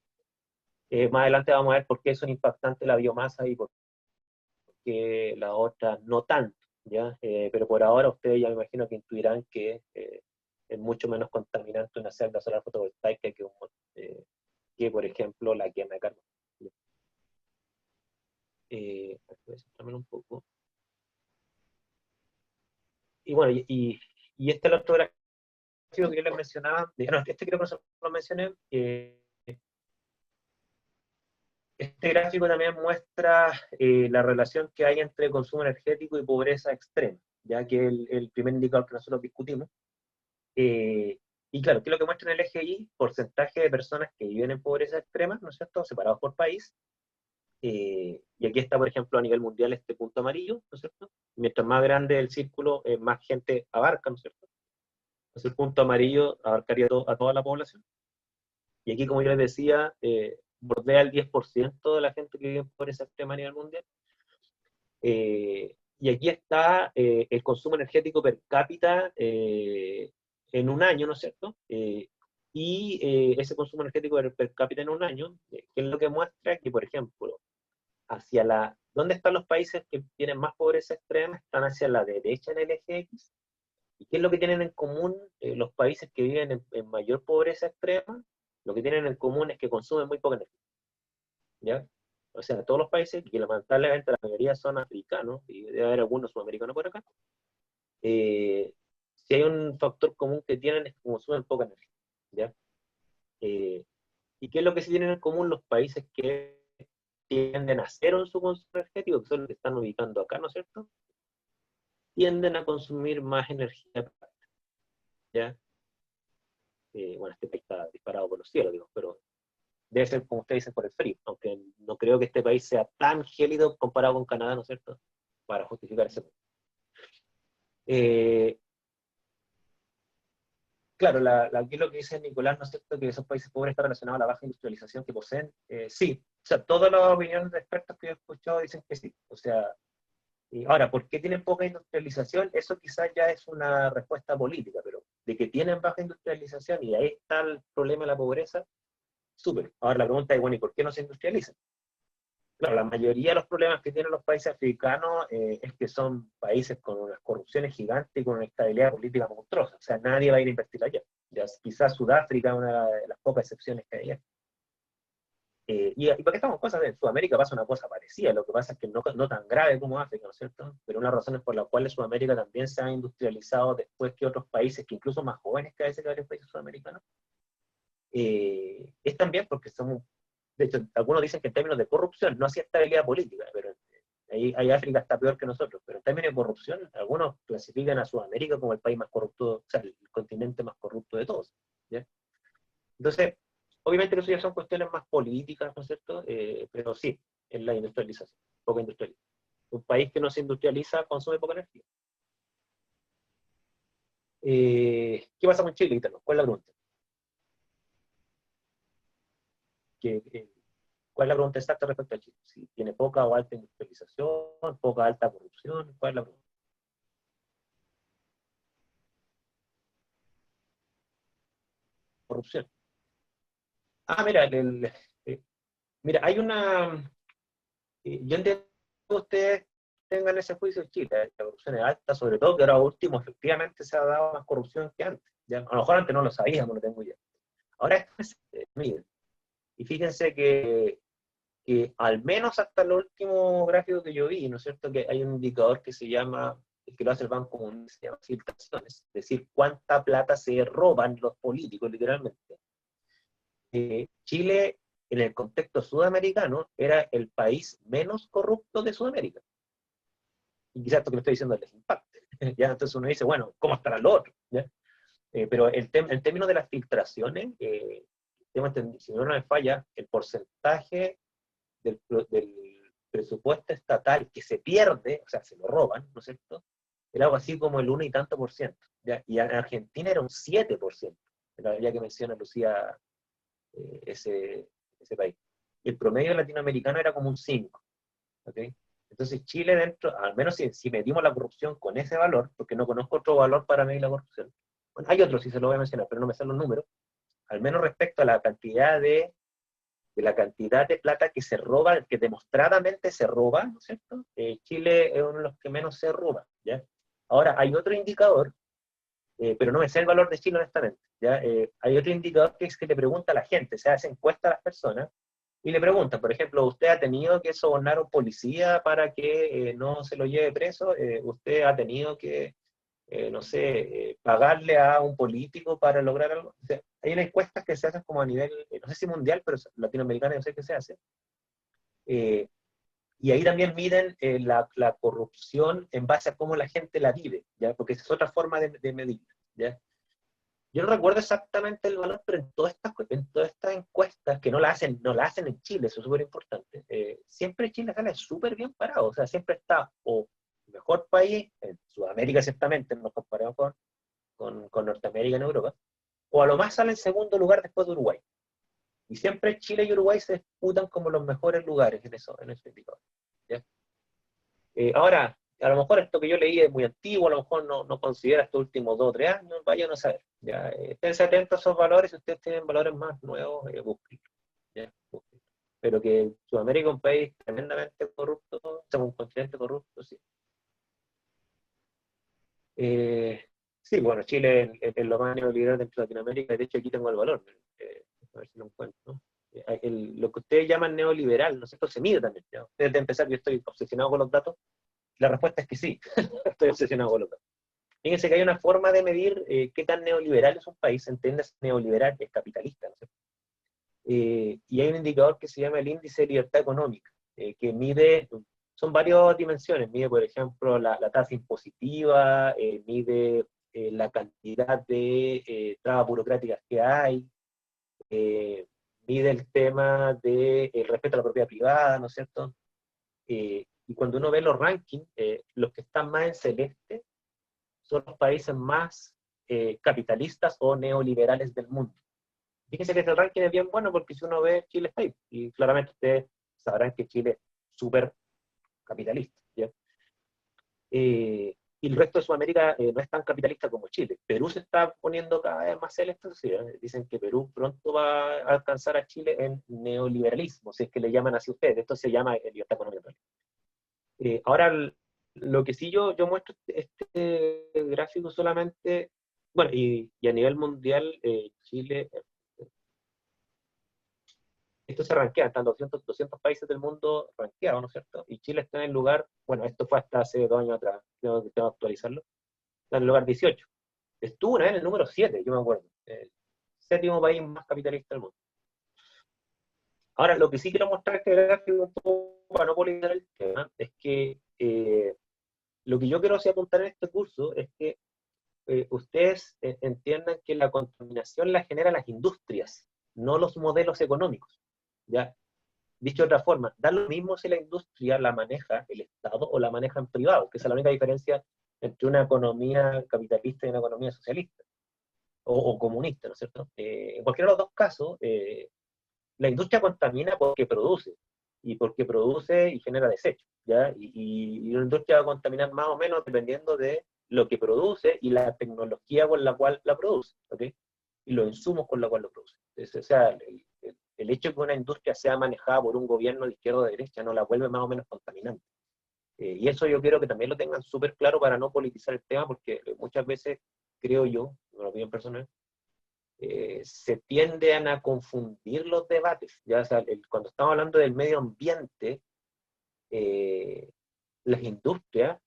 Más adelante vamos a ver por qué son impactantes la biomasa y por qué la otra no tanto, ¿ya? Pero por ahora ustedes ya me imagino que intuirán que es mucho menos contaminante una celda solar fotovoltaica que por ejemplo, la quema de carbón. Voy a centrarme un poco. Y bueno, este es el otro gráfico que yo les mencionaba, no, este creo que no lo mencioné, este gráfico también muestra la relación que hay entre consumo energético y pobreza extrema, ya que es el primer indicador que nosotros discutimos. Y claro, ¿qué es lo que muestra en el eje Y? Porcentaje de personas que viven en pobreza extrema, ¿no es cierto?, separados por país. Y aquí está, por ejemplo, a nivel mundial este punto amarillo, ¿no es cierto? Mientras más grande el círculo, más gente abarca, ¿no es cierto? Entonces el punto amarillo abarcaría a toda la población. Y aquí, como yo les decía, bordea el 10% de la gente que vive en pobreza extrema a nivel mundial. Y aquí está el consumo energético per cápita en un año, ¿no es cierto? Ese consumo energético per cápita en un año, que es lo que muestra que, por ejemplo, ¿dónde están los países que tienen más pobreza extrema? Están hacia la derecha en el eje X. ¿Y qué es lo que tienen en común los países que viven en mayor pobreza extrema? Lo que tienen en común es que consumen muy poca energía. ¿Ya? O sea, todos los países, que lamentablemente la mayoría son africanos, y debe haber algunos sudamericanos por acá, si hay un factor común que tienen es que consumen poca energía. ¿Ya? ¿Y qué es lo que sí tienen en común los países que tienden a cero en su consumo energético, que son los que están ubicando acá, ¿no es cierto? Tienden a consumir más energía. ¿Ya? bueno, este país está disparado por los cielos, digo, pero debe ser, como ustedes dicen, por el frío, aunque no creo que este país sea tan gélido comparado con Canadá, ¿no es cierto?, para justificar ese punto. Claro, aquí lo que dice Nicolás, ¿no es cierto?, que esos países pobres están relacionados a la baja industrialización que poseen. Sí, o sea, todas las opiniones de expertos que yo he escuchado dicen que sí. O sea, y ahora, ¿por qué tienen poca industrialización? Eso quizás ya es una respuesta política, pero de que tienen baja industrialización y ahí está el problema de la pobreza, súper. Ahora la pregunta es, bueno, ¿y por qué no se industrializan? Claro, la mayoría de los problemas que tienen los países africanos es que son países con unas corrupciones gigantes y con una estabilidad política monstruosa. O sea, nadie va a ir a invertir allá. Ya, quizás Sudáfrica es una de las pocas excepciones que hay allá. Y porque estamos cosas en Sudamérica pasa una cosa parecida, lo que pasa es que no tan grave como África, ¿no es cierto? Pero una razón es por la cual Sudamérica también se ha industrializado después que otros países, que incluso más jóvenes que a veces que varios países sudamericanos, es también porque somos, de hecho, algunos dicen que en términos de corrupción, no así estabilidad política, pero ahí África está peor que nosotros, pero en términos de corrupción, algunos clasifican a Sudamérica como el país más corrupto, o sea, el continente más corrupto de todos, ¿ya? Entonces, obviamente que eso ya son cuestiones más políticas, ¿no es cierto? Pero sí, es la industrialización, poca industrialización. Un país que no se industrializa consume poca energía. ¿Qué pasa con Chile, Ítalo? ¿Cuál es la pregunta? ¿Cuál es la pregunta exacta respecto a Chile? Si tiene poca o alta industrialización, poca o alta corrupción, ¿cuál es la pregunta? Corrupción. Mira, mira, hay una... yo entiendo que ustedes tengan ese juicio en Chile, la corrupción es alta, sobre todo que ahora último efectivamente se ha dado más corrupción que antes. ¿Ya? A lo mejor antes no lo sabíamos, no tengo idea. Ahora esto miren, y fíjense que al menos hasta el último gráfico que yo vi, ¿no es cierto?, que hay un indicador que se llama, el que lo hace el Banco Mundial, se llama filtraciones, es decir, cuánta plata se roban los políticos, literalmente. Chile, en el contexto sudamericano, era el país menos corrupto de Sudamérica. Y quizás esto que le estoy diciendo les impacte. ¿Ya? Entonces uno dice, bueno, ¿cómo estará lo otro? ¿Ya? Pero en términos de las filtraciones, si no me falla, el porcentaje del presupuesto estatal que se pierde, o sea, se lo roban, ¿no es cierto?, era algo así como el 1 y tanto por ciento. ¿Ya? Y en Argentina era un 7%, ya que menciona Lucía ese país. Y el promedio latinoamericano era como un 5%. ¿Okay? Entonces Chile dentro, al menos si medimos la corrupción con ese valor, porque no conozco otro valor para medir la corrupción, bueno, hay otros, sí se lo voy a mencionar, pero no me salen los números, al menos respecto a la cantidad de la cantidad de plata que se roba, que demostradamente se roba, ¿no es cierto? Chile es uno de los que menos se roba, ¿ya? Ahora, hay otro indicador, pero no me sé el valor de Chile honestamente, ¿ya? Hay otro indicador que es que le pregunta a la gente, se hace encuesta a las personas, y le preguntan, por ejemplo, ¿usted ha tenido que sobornar a un policía para que no se lo lleve preso? ¿Usted ha tenido que, no sé, pagarle a un político para lograr algo? O sea, hay unas encuestas que se hacen como a nivel, no sé si mundial, pero latinoamericana, no sé qué se hace. Y ahí también miden la corrupción en base a cómo la gente la vive, ¿ya? Porque esa es otra forma de medir, ¿ya? Yo no recuerdo exactamente el valor, pero en todas estas encuestas, que no la hacen en Chile, eso es súper importante, siempre Chile sale súper bien parado, o sea, siempre está o mejor país, en Sudamérica ciertamente, nos comparamos con Norteamérica en Europa, o a lo más sale en segundo lugar después de Uruguay. Y siempre Chile y Uruguay se disputan como los mejores lugares en ese indicador. ¿Ya? Ahora, a lo mejor esto que yo leí es muy antiguo, a lo mejor no considera estos últimos 2 o 3 años, vayan a saber. ¿Ya? Esténse atentos a esos valores, si ustedes tienen valores más nuevos, búsquenlos. ¿Ya? Búsquenlos. Pero que Sudamérica es un país tremendamente corrupto, o sea, un continente corrupto, sí. Sí, bueno, Chile es lo más neoliberal dentro de Latinoamérica, de hecho aquí tengo el valor, a ver si lo encuentro, ¿no? Lo que ustedes llaman neoliberal, ¿no es cierto?, se mide también, ¿ya? Ustedes de empezar, yo estoy obsesionado con los datos, la respuesta es que sí, estoy obsesionado con los datos. Fíjense que hay una forma de medir qué tan neoliberal es un país, entiendes, neoliberal es capitalista, ¿no es cierto? Y hay un indicador que se llama el índice de libertad económica, que mide, son varias dimensiones, mide por ejemplo la tasa impositiva, mide la cantidad de trabas burocráticas que hay, mide el tema del respeto a la propiedad privada, ¿no es cierto? Y cuando uno ve los rankings, los que están más en celeste son los países más capitalistas o neoliberales del mundo. Fíjense que este ranking es bien bueno porque si uno ve, Chile está ahí. Y claramente ustedes sabrán que Chile es súper capitalista, ¿ya? Y el resto de Sudamérica no es tan capitalista como Chile. Perú se está poniendo cada vez más celeste, ¿sí? Dicen que Perú pronto va a alcanzar a Chile en neoliberalismo, si es que le llaman así ustedes. Esto se llama libertad económica. Ahora, lo que sí yo muestro este gráfico solamente, bueno, y a nivel mundial, Chile, esto se rankea, están 200 países del mundo rankeados, ¿no es cierto? Y Chile está en el lugar, bueno, esto fue hasta hace 2 años atrás, tengo que actualizarlo, está en el lugar 18. Estuvo una vez en el número 7, yo me acuerdo, el séptimo país más capitalista del mundo. Ahora, lo que sí quiero mostrar este gráfico, un poco para no politizar el tema, es que lo que yo quiero así apuntar en este curso es que ustedes entiendan que la contaminación la generan las industrias, no los modelos económicos. ¿Ya? Dicho de otra forma, da lo mismo si la industria la maneja el Estado o la maneja en privado, que esa es la única diferencia entre una economía capitalista y una economía socialista o comunista, ¿no es cierto? En cualquiera de los dos casos, la industria contamina porque produce, y porque produce y genera desechos, ¿ya? Y una industria va a contaminar más o menos dependiendo de lo que produce y la tecnología con la cual la produce, ¿ok? Y los insumos con los cuales lo produce. Entonces, o sea, el hecho de que una industria sea manejada por un gobierno de izquierda o de derecha no la vuelve más o menos contaminante. Y eso yo quiero que también lo tengan súper claro para no politizar el tema, porque muchas veces, creo yo, en mi opinión personal, se tienden a confundir los debates. ¿Ya? O sea, cuando estamos hablando del medio ambiente, las industrias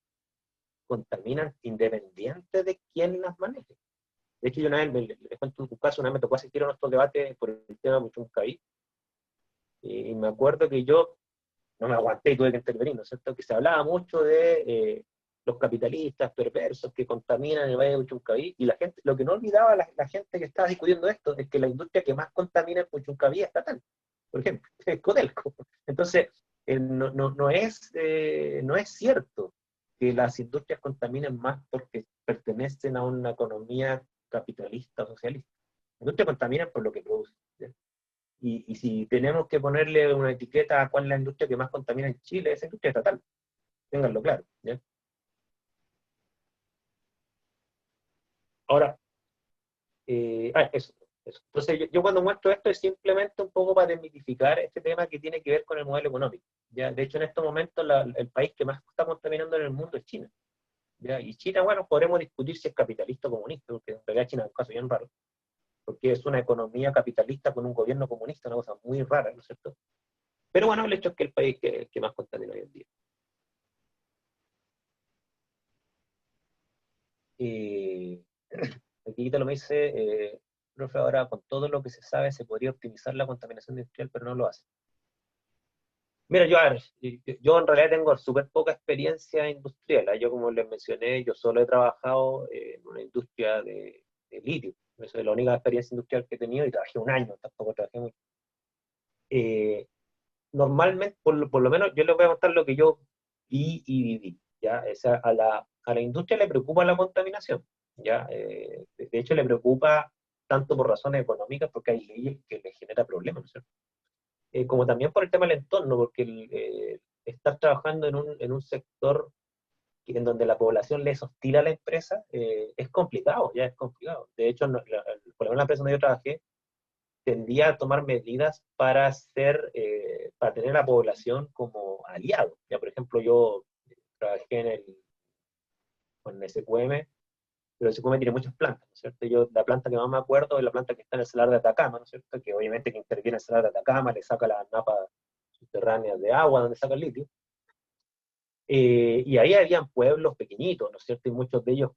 contaminan independiente de quién las maneje. De hecho, yo una vez, les cuento un caso, una vez me tocó asistir a nuestros debates por el tema de Muchuncaví, y me acuerdo que yo no me aguanté y tuve que intervenir, ¿no es cierto? Que se hablaba mucho de los capitalistas perversos que contaminan el Valle de Puchuncaví, y la gente, lo que no olvidaba la gente que estaba discutiendo esto es que la industria que más contamina en Puchuncaví es estatal, por ejemplo, es Codelco. Entonces, no es cierto que las industrias contaminen más porque pertenecen a una economía capitalista o socialista. Las industrias contaminan por lo que producen, ¿sí? Y si tenemos que ponerle una etiqueta a cuál es la industria que más contamina en Chile, es la industria estatal, ténganlo claro, ¿ya? Ahora, eso, eso. Entonces, yo cuando muestro esto es simplemente un poco para desmitificar este tema que tiene que ver con el modelo económico, ¿ya? De hecho, en estos momentos el país que más está contaminando en el mundo es China, ¿ya? Y China, bueno, podremos discutir si es capitalista o comunista, porque en realidad China es un caso bien raro, porque es una economía capitalista con un gobierno comunista, una cosa muy rara, ¿no es cierto? Pero bueno, el hecho es que el país que más contamina hoy en día. Y aquí te lo me dice, profe, ahora con todo lo que se sabe se podría optimizar la contaminación industrial, pero no lo hace. Mira, yo, a ver, yo en realidad tengo súper poca experiencia industrial. Yo, como les mencioné, yo solo he trabajado en una industria de litio. Esa es la única experiencia industrial que he tenido y trabajé un año, tampoco trabajé mucho. Eh, Normalmente, por lo menos, yo les voy a contar lo que yo vi y viví. ¿Ya? O sea, a la industria le preocupa la contaminación. ¿Ya? De hecho, le preocupa tanto por razones económicas, porque hay leyes que les genera problemas, ¿no es cierto? Como también por el tema del entorno, porque estar trabajando en un sector en donde la población le es hostil a la empresa es complicado, ya es complicado. De hecho, por lo menos la empresa donde yo trabajé tendía a tomar medidas para tener a la población como aliado. Ya, por ejemplo, yo trabajé con SQM, pero SQM tiene muchas plantas, ¿no es cierto? Yo, la planta que más me acuerdo es la planta que está en el Salar de Atacama, ¿no es cierto? Que obviamente que interviene en el Salar de Atacama, le saca las napas subterráneas de agua donde saca el litio. Y ahí habían pueblos pequeñitos, ¿no es cierto? Y muchos de ellos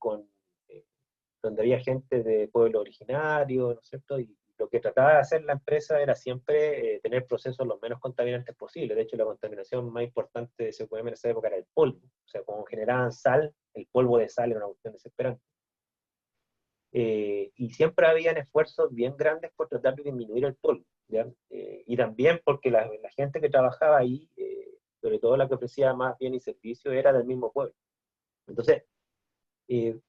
donde había gente de pueblo originario, ¿no es cierto? Y lo que trataba de hacer la empresa era siempre tener procesos lo menos contaminantes posible. De hecho, la contaminación más importante de SQM en esa época era el polvo. O sea, como generaban sal, el polvo de sal era una cuestión desesperante. y siempre habían esfuerzos bien grandes por tratar de disminuir el polvo, ¿ya? Y también porque la gente que trabajaba ahí, sobre todo la que ofrecía más bien y servicio, era del mismo pueblo. Entonces, eh,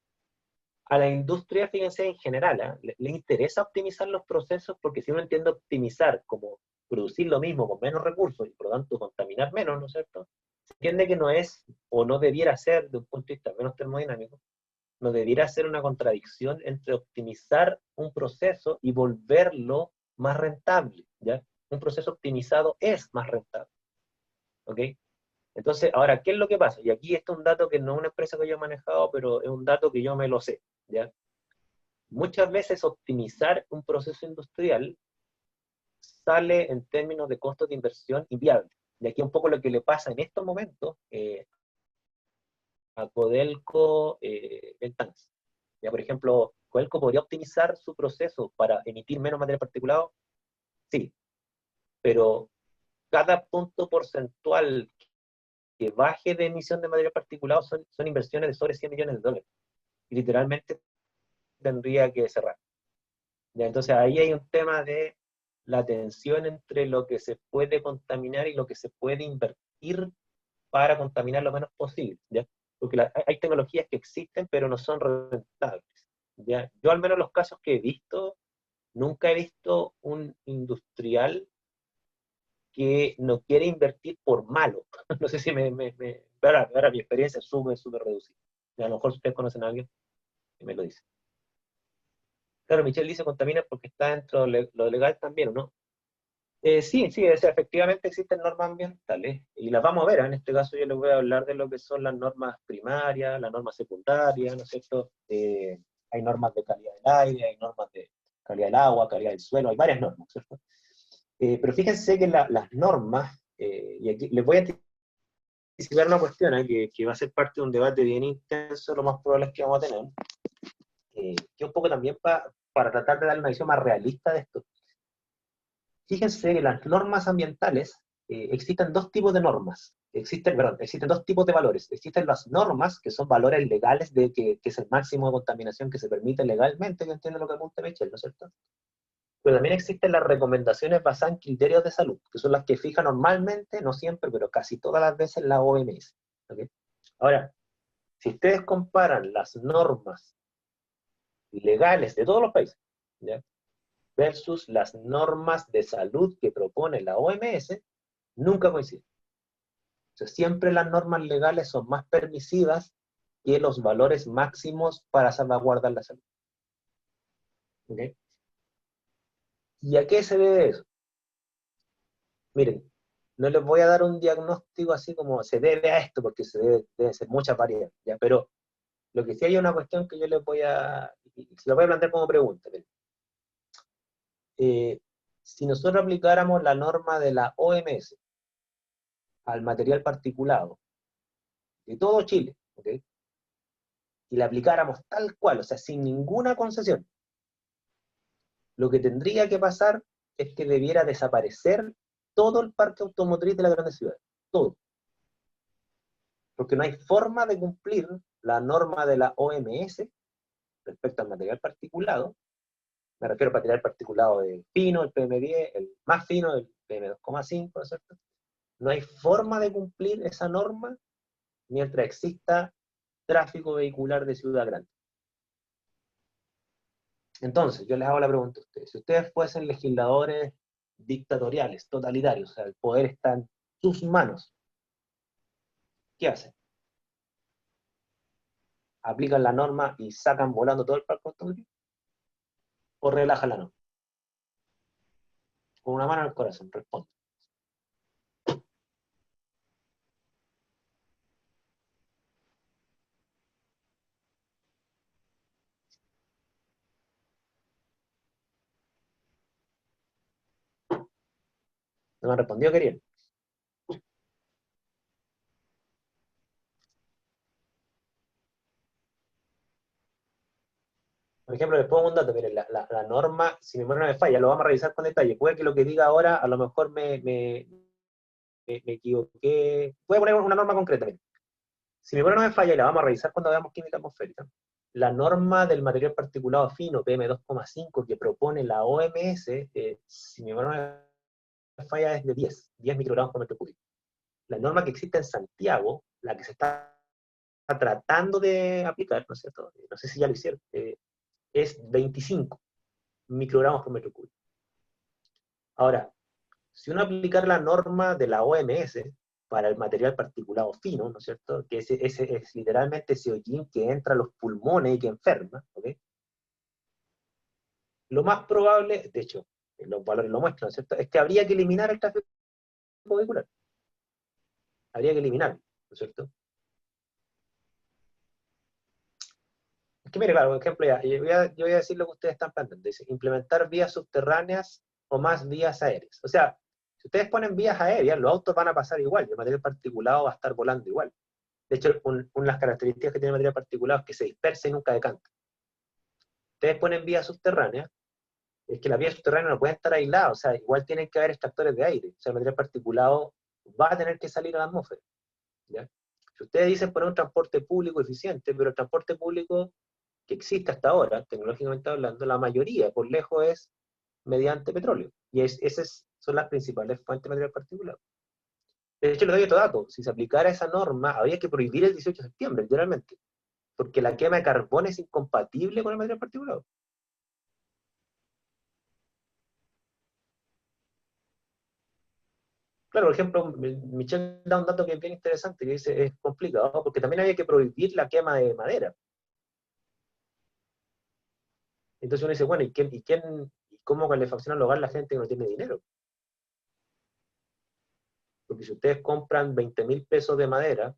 a la industria, fíjense, en general, le interesa optimizar los procesos, porque si uno entiende optimizar como producir lo mismo con menos recursos y por lo tanto contaminar menos, ¿no es cierto? Se entiende que no es, o no debiera ser, de un punto de vista menos termodinámico, no debiera ser una contradicción entre optimizar un proceso y volverlo más rentable, ¿ya? Un proceso optimizado es más rentable, ¿ok? Entonces, ahora, ¿qué es lo que pasa? Y aquí esto es un dato que no es una empresa que yo he manejado, pero es un dato que yo me lo sé, ¿ya? Muchas veces optimizar un proceso industrial sale en términos de costos de inversión inviable. Y aquí un poco lo que le pasa en estos momentos a Codelco Ventanas. Ya, por ejemplo, Codelco podría optimizar su proceso para emitir menos material particulado, sí, pero cada punto porcentual que baje de emisión de material particulado son inversiones de sobre 100 millones de dólares. Y literalmente tendría que cerrar. Ya, entonces ahí hay un tema de la tensión entre lo que se puede contaminar y lo que se puede invertir para contaminar lo menos posible, ¿ya? Porque hay tecnologías que existen pero no son rentables, ¿ya? Yo al menos los casos que he visto, nunca he visto un industrial que no quiere invertir por malo. No sé si ahora mi experiencia es súper reducida. Y a lo mejor ustedes conocen a alguien que me lo dice. Claro, Michelle dice contamina porque está dentro de lo legal también, ¿o no? Sí, sí, o sea, efectivamente existen normas ambientales y las vamos a ver. En este caso yo les voy a hablar de lo que son las normas primarias, las normas secundarias, ¿no es cierto? Hay normas de calidad del aire, hay normas de calidad del agua, calidad del suelo, hay varias normas, ¿cierto? Pero fíjense que las normas, y aquí les voy a anticipar una cuestión que va a ser parte de un debate bien intenso, lo más probable es que vamos a tener, que un poco también para tratar de dar una visión más realista de esto. Fíjense que las normas ambientales, existen dos tipos de normas, existen dos tipos de valores. Existen las normas, que son valores legales, que es el máximo de contaminación que se permite legalmente, que entiende lo que apunta Michel, ¿no es cierto? Pero también existen las recomendaciones basadas en criterios de salud, que son las que fija normalmente, no siempre, pero casi todas las veces la OMS. ¿Okay? Ahora, si ustedes comparan las normas legales de todos los países, ¿ya? Versus las normas de salud que propone la OMS, nunca coinciden. O sea, siempre las normas legales son más permisivas que los valores máximos para salvaguardar la salud. ¿Okay? ¿Y a qué se debe eso? Miren, no les voy a dar un diagnóstico así como se debe a esto, porque debe ser mucha variedad, ¿ya? Pero lo que sí hay una cuestión que yo les voy se la voy a plantear como pregunta. Si nosotros aplicáramos la norma de la OMS al material particulado de todo Chile, ¿ok? Y la aplicáramos tal cual, o sea, sin ninguna concesión, lo que tendría que pasar es que debiera desaparecer todo el parque automotriz de las grandes ciudades, todo. Porque no hay forma de cumplir la norma de la OMS respecto al material particulado. Me refiero al material particulado de fino, el PM10, el más fino, el PM2,5, ¿no es cierto? No hay forma de cumplir esa norma mientras exista tráfico vehicular de ciudad grande. Entonces, yo les hago la pregunta a ustedes. Si ustedes fuesen legisladores dictatoriales, totalitarios, o sea, el poder está en sus manos, ¿qué hacen? ¿Aplican la norma y sacan volando todo el parque automotriz? ¿O relajan la norma? Con una mano en el corazón, responde. ¿No me han respondido, querían? Por ejemplo, les pongo un dato, miren, la norma, si mi memoria no me falla, lo vamos a revisar con detalle. Puede que lo que diga ahora, a lo mejor me equivoqué. Voy a poner una norma concreta, miren. Si mi memoria no me falla, y la vamos a revisar cuando veamos química atmosférica, la norma del material particulado fino, PM2,5, que propone la OMS, si mi memoria no falla, es de 10 microgramos por metro cúbico. La norma que existe en Santiago, la que se está tratando de aplicar, ¿no es cierto? No sé si ya lo hicieron, es 25 microgramos por metro cúbico. Ahora, si uno aplicara la norma de la OMS para el material particulado fino, ¿no es cierto? Que ese es literalmente ese hollín que entra a los pulmones y que enferma, ¿ok? Lo más probable, de hecho, los valores lo muestran, ¿no es cierto? Es que habría que eliminar el tráfico vehicular. Habría que eliminarlo, ¿no es cierto? Es que mire, claro, por ejemplo, ya, yo voy a decir lo que ustedes están planteando. Dice, implementar vías subterráneas o más vías aéreas. O sea, si ustedes ponen vías aéreas, los autos van a pasar igual, y el material particulado va a estar volando igual. De hecho, una de las características que tiene el material particulado es que se dispersa y nunca decanta. Ustedes ponen vías subterráneas, es que las vías subterráneas no pueden estar aisladas, o sea, igual tienen que haber extractores de aire. O sea, el material particulado va a tener que salir a la atmósfera, ¿ya? Si ustedes dicen poner un transporte público eficiente, pero el transporte público que existe hasta ahora, tecnológicamente hablando, la mayoría, por lejos, es mediante petróleo. Y esas son las principales fuentes de material particulado. De hecho, les doy otro dato. Si se aplicara esa norma, habría que prohibir el 18 de septiembre, literalmente. Porque la quema de carbón es incompatible con el material particulado. Claro, por ejemplo, Michelle da un dato que es bien interesante, que dice, es complicado, porque también había que prohibir la quema de madera. Entonces uno dice, bueno, ¿y cómo calefacciona el hogar la gente que no tiene dinero? Porque si ustedes compran 20.000 pesos de madera,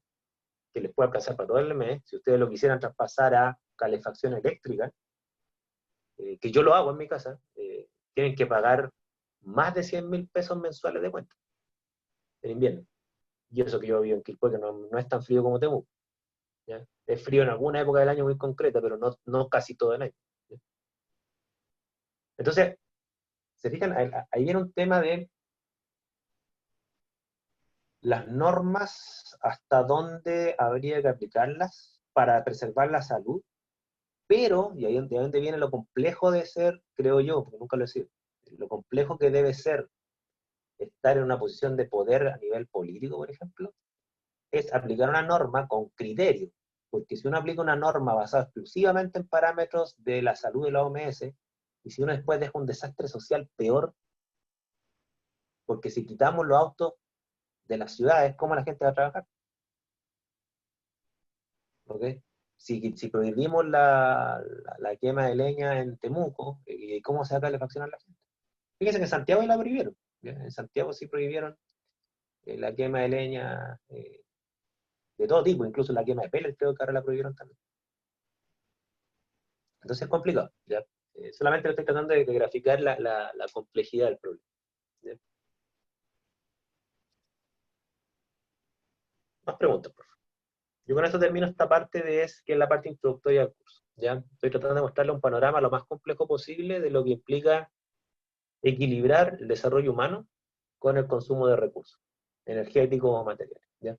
que les puede alcanzar para todo el mes, si ustedes lo quisieran traspasar a calefacción eléctrica, que yo lo hago en mi casa, tienen que pagar más de 100.000 pesos mensuales de cuenta en invierno. Y eso que yo vivo en Quilpué, que no es tan frío como Temuco, ¿ya? Es frío en alguna época del año muy concreta, pero no casi todo el año, ¿ya? Entonces, se fijan, ahí viene un tema de las normas, hasta dónde habría que aplicarlas para preservar la salud, pero, y ahí de donde viene lo complejo de ser, creo yo, porque nunca lo he sido, lo complejo que debe ser estar en una posición de poder a nivel político, por ejemplo, es aplicar una norma con criterio, porque si uno aplica una norma basada exclusivamente en parámetros de la salud de la OMS, y si uno después deja un desastre social peor, porque si quitamos los autos de las ciudades, ¿cómo la gente va a trabajar? ¿Ok? Si prohibimos la quema de leña en Temuco, ¿cómo se va a calefaccionar la gente? Fíjense que en Santiago ya la prohibieron, ¿ya? En Santiago sí prohibieron la quema de leña de todo tipo, incluso la quema de pellets creo que ahora la prohibieron también. Entonces es complicado, ¿ya? Solamente lo estoy tratando de graficar la complejidad del problema, ¿ya? Más preguntas, por favor. Yo con esto termino esta parte que es la parte introductoria del curso, ¿ya? Estoy tratando de mostrarle un panorama lo más complejo posible de lo que implica equilibrar el desarrollo humano con el consumo de recursos, energéticos o materiales, ¿ya?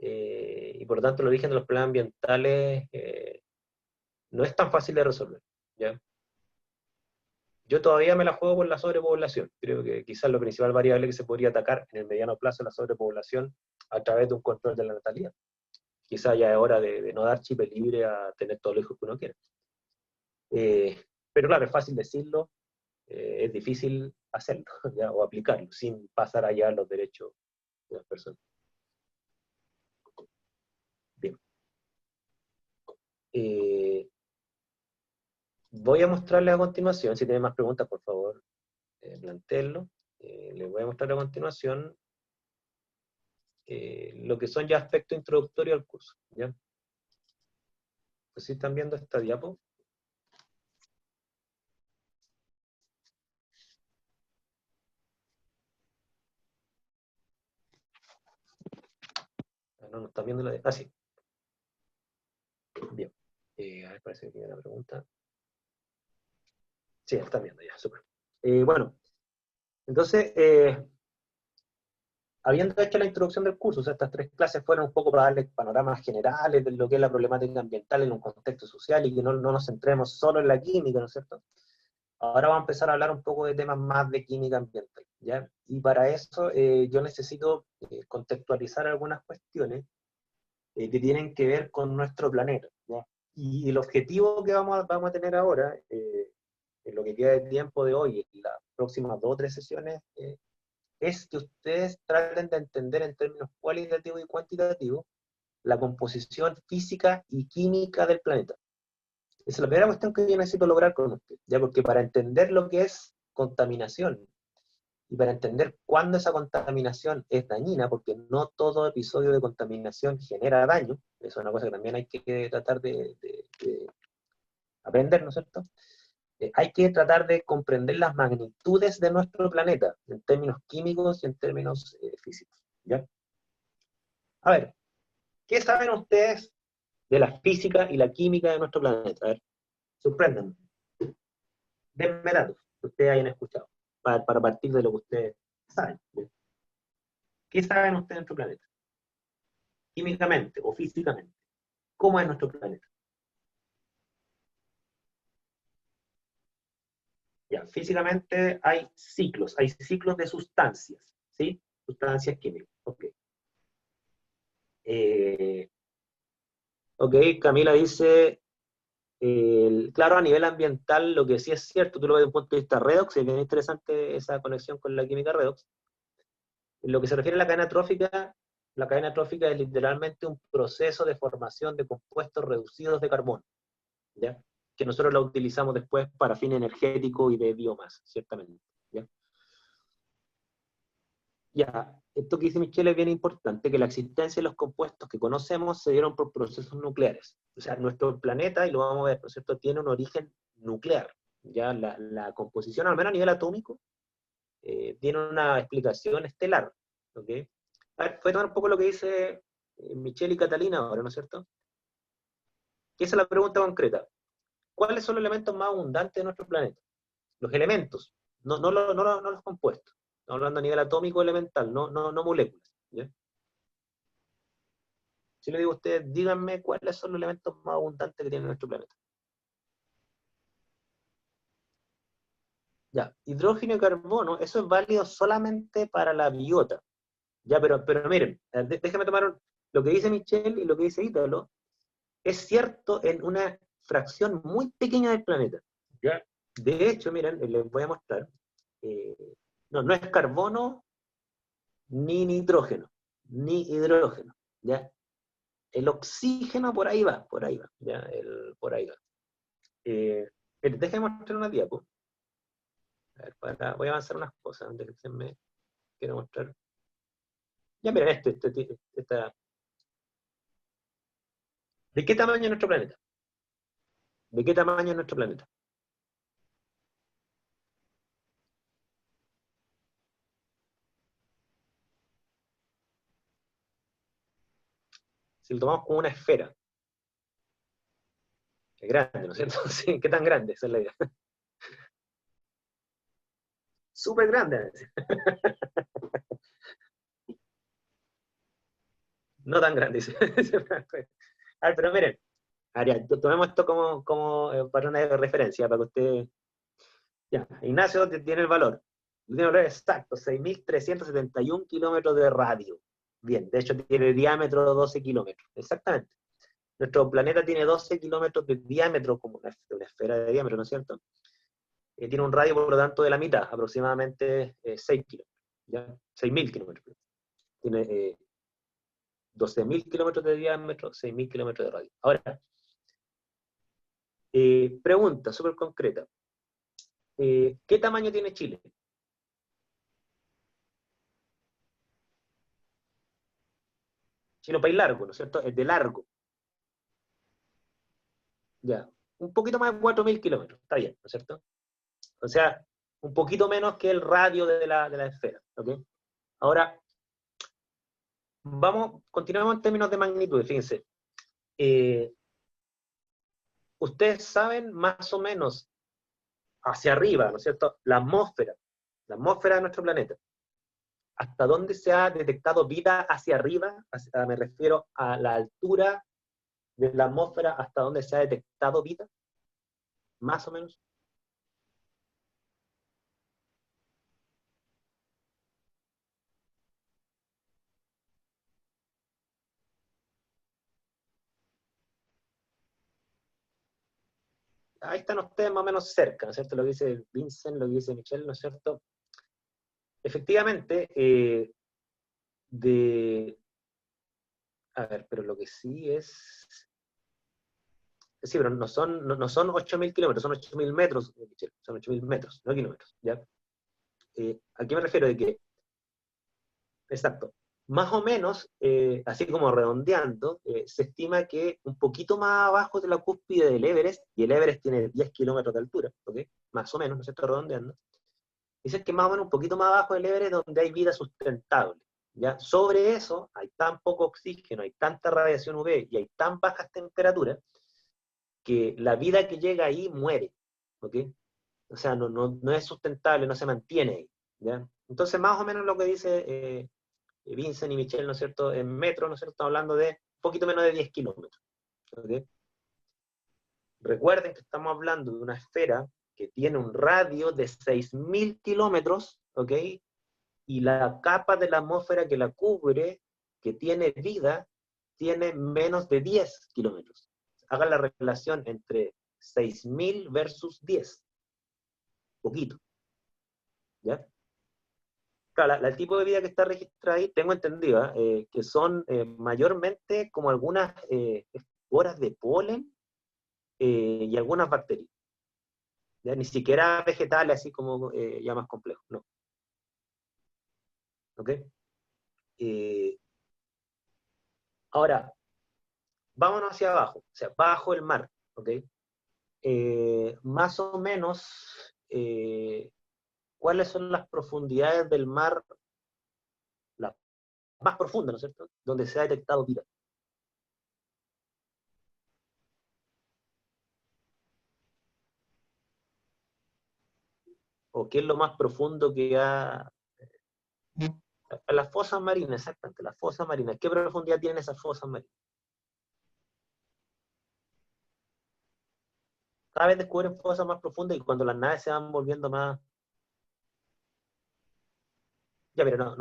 Y por lo tanto el origen de los problemas ambientales no es tan fácil de resolver, ¿ya? Yo todavía me la juego por la sobrepoblación. Creo que quizás la principal variable que se podría atacar en el mediano plazo es la sobrepoblación a través de un control de la natalidad. Quizás ya es hora de no dar chip libre a tener todos los hijos que uno quiere. Pero claro, es fácil decirlo, es difícil hacerlo, ¿ya? O aplicarlo sin pasar allá los derechos de las personas. Bien. Voy a mostrarles a continuación, si tienen más preguntas, por favor, planteenlo. Les voy a mostrar a continuación lo que son ya aspectos introductorios al curso, ¿ya? Pues si están viendo esta diapo. No están viendo la diapo. Ah, sí. Bien. A ver, parece que hay una pregunta. Sí, la están viendo ya, súper. Bueno, entonces, habiendo hecho la introducción del curso, o sea, estas 3 clases fueron un poco para darle panoramas generales de lo que es la problemática ambiental en un contexto social y que no nos centremos solo en la química, ¿no es cierto? Ahora vamos a empezar a hablar un poco de temas más de química ambiental, ¿ya? Y para eso yo necesito contextualizar algunas cuestiones que tienen que ver con nuestro planeta, ¿ya? Y el objetivo que vamos a tener ahora, en lo que queda de tiempo de hoy, en las próximas 2 o 3 sesiones, es que ustedes traten de entender en términos cualitativos y cuantitativos la composición física y química del planeta. Esa es la primera cuestión que yo necesito lograr con ustedes, ¿ya? Porque para entender lo que es contaminación y para entender cuándo esa contaminación es dañina, porque no todo episodio de contaminación genera daño, eso es una cosa que también hay que tratar de aprender, ¿no es cierto? Hay que tratar de comprender las magnitudes de nuestro planeta, en términos químicos y en términos físicos, ¿ya? A ver, ¿qué saben ustedes de la física y la química de nuestro planeta? A ver, sorpréndanme. Denme datos que ustedes hayan escuchado, para partir de lo que ustedes saben. ¿Qué saben ustedes de nuestro planeta? Químicamente o físicamente. ¿Cómo es nuestro planeta? Ya, físicamente hay ciclos de sustancias, ¿sí? Sustancias químicas, ok. Ok, Camila dice, claro, a nivel ambiental, lo que sí es cierto, tú lo ves desde un punto de vista redox, es bien interesante esa conexión con la química redox. En lo que se refiere a la cadena trófica es literalmente un proceso de formación de compuestos reducidos de carbono, ¿ya? Que nosotros la utilizamos después para fines energéticos y de biomasa, ciertamente, ¿ya? Ya, esto que dice Michelle es bien importante, que la existencia de los compuestos que conocemos se dieron por procesos nucleares. O sea, nuestro planeta, y lo vamos a ver, ¿no es cierto?, tiene un origen nuclear. Ya la composición, al menos a nivel atómico, tiene una explicación estelar. ¿Ok? A ver, voy a tomar un poco lo que dice Michelle y Catalina ahora, ¿no es cierto? Que esa es la pregunta concreta. ¿Cuáles son los elementos más abundantes de nuestro planeta? Los elementos, no los compuestos. Estamos hablando a nivel atómico elemental, no moléculas. ¿Ya? Si le digo a ustedes, díganme cuáles son los elementos más abundantes que tiene nuestro planeta. Ya, hidrógeno y carbono, eso es válido solamente para la biota. Ya, pero miren, déjenme tomar lo que dice Michelle y lo que dice Ítalo. Es cierto en una fracción muy pequeña del planeta. ¿Ya? De hecho, miren, les voy a mostrar. eh, no es carbono, ni nitrógeno, ni hidrógeno. ¿Ya? El oxígeno por ahí va, ¿ya? Por ahí va. Déjenme mostrar una diapo. A ver, voy a avanzar unas cosas, déjenme, quiero mostrar. Ya miren, ¿de qué tamaño es nuestro planeta? ¿De qué tamaño es nuestro planeta? Si lo tomamos como una esfera, es grande, ¿no es cierto? Sí, ¿qué tan grande? Esa es la idea. Súper grande. No tan grande. A ver, pero miren, Ariel, tomemos esto como para una referencia, para que usted... Ya, Ignacio tiene el valor. Tiene el valor exacto, 6.371 kilómetros de radio. Bien, de hecho tiene diámetro de 12 kilómetros. Exactamente. Nuestro planeta tiene 12 kilómetros de diámetro, como una esfera de diámetro, ¿no es cierto? Tiene un radio, por lo tanto, de la mitad, aproximadamente 6 kilómetros. ¿Ya? 6.000 kilómetros. Tiene 12.000 kilómetros de diámetro, 6.000 kilómetros de radio. Ahora, pregunta súper concreta. ¿Qué tamaño tiene Chile? Chile es un país largo, ¿no es cierto? Es de largo. Ya. Un poquito más de 4.000 kilómetros. Está bien, ¿no es cierto? O sea, un poquito menos que el radio de la esfera. ¿Ok? Ahora, continuamos en términos de magnitud. Fíjense. Ustedes saben más o menos hacia arriba, ¿no es cierto? La atmósfera de nuestro planeta. hasta dónde se ha detectado vida hacia arriba, me refiero a la altura de la atmósfera hasta dónde se ha detectado vida, más o menos. Ahí están ustedes más o menos cerca, ¿no es cierto? Lo que dice Vincent, lo que dice Michelle, ¿no es cierto? Efectivamente, a ver, pero lo que sí es... Sí, pero no son 8.000 kilómetros, son 8.000 metros, Michelle, son 8.000 metros, no kilómetros, ¿ya? ¿A qué me refiero? De que, exacto, más o menos, así como redondeando, se estima que un poquito más abajo de la cúspide del Everest, y el Everest tiene 10 kilómetros de altura, ¿ok? Más o menos, ¿no es cierto? Redondeando. Dicen que más o menos un poquito más abajo del Everest donde hay vida sustentable, ¿ya? Sobre eso hay tan poco oxígeno, hay tanta radiación UV y hay tan bajas temperaturas que la vida que llega ahí muere, ¿ok? O sea, no es sustentable, no se mantiene ahí, ¿ya? Entonces, más o menos lo que dice Vincent y Michelle, ¿no es cierto? En metros, ¿no es cierto? Estamos hablando de un poquito menos de 10 kilómetros, ¿ok? Recuerden que estamos hablando de una esfera que tiene un radio de 6.000 kilómetros, ¿ok? Y la capa de la atmósfera que la cubre, que tiene vida, tiene menos de 10 kilómetros. Hagan la relación entre 6.000 versus 10. Poquito, ¿ya? Claro, el tipo de vida que está registrada ahí, tengo entendido, que son mayormente como algunas esporas de polen y algunas bacterias. ¿Ya? Ni siquiera vegetales, así como ya más complejos, no. ¿Ok? Eh, Ahora, vámonos hacia abajo, o sea, bajo el mar, ¿ok? Más o menos, ¿cuáles son las profundidades del mar, las más profundas, ¿no es cierto?, donde se ha detectado vida. ¿O qué es lo más profundo que ha... Las fosas marinas, exactamente, las fosas marinas. ¿Qué profundidad tienen esas fosas marinas? Cada vez descubren fosas más profundas y cuando las naves se van volviendo más... Ya, pero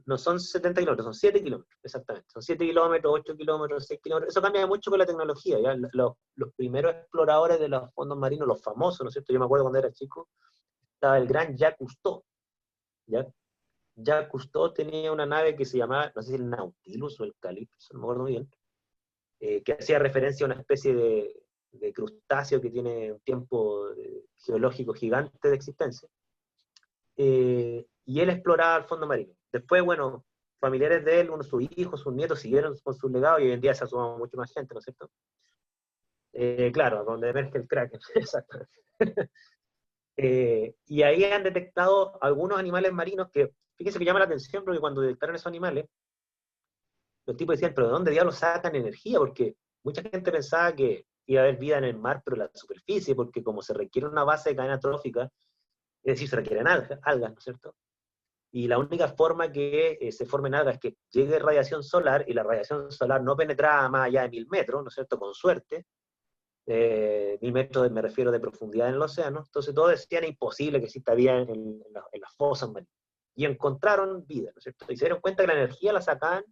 no son 70 kilómetros, son 7 kilómetros, exactamente. Son 7 kilómetros, 8 kilómetros, 6 kilómetros. Eso cambia mucho con la tecnología. ¿Ya? Los primeros exploradores de los fondos marinos, los famosos, ¿no es cierto? Yo me acuerdo cuando era chico, estaba el gran Jacques Cousteau. ¿Ya? Jacques Cousteau tenía una nave que se llamaba, no sé si el Nautilus o el Calypso, no me acuerdo bien, que hacía referencia a una especie de crustáceo que tiene un tiempo geológico gigante de existencia. Y él exploraba el fondo marino. Después, bueno, familiares de él, sus hijos, sus nietos, siguieron con su legado y hoy en día se ha sumado mucho más gente, ¿no es cierto? Claro, donde emerge el Kraken, exactamente. Y ahí han detectado algunos animales marinos que, fíjense que llama la atención porque cuando detectaron esos animales, los tipos decían, pero ¿de dónde diablos sacan energía? Porque mucha gente pensaba que iba a haber vida en el mar, pero en la superficie, porque como se requiere una base de cadena trófica, es decir, se requieren algas, ¿no es cierto? Y la única forma que se formen algas es que llegue radiación solar, y la radiación solar no penetraba más allá de 1.000 metros, ¿no es cierto? Con suerte. 1.000 metros me refiero de profundidad en el océano. Entonces todos decían imposible que exista vida en las fosas marinas. Y encontraron vida, ¿no es cierto? Y se dieron cuenta que la energía la sacaban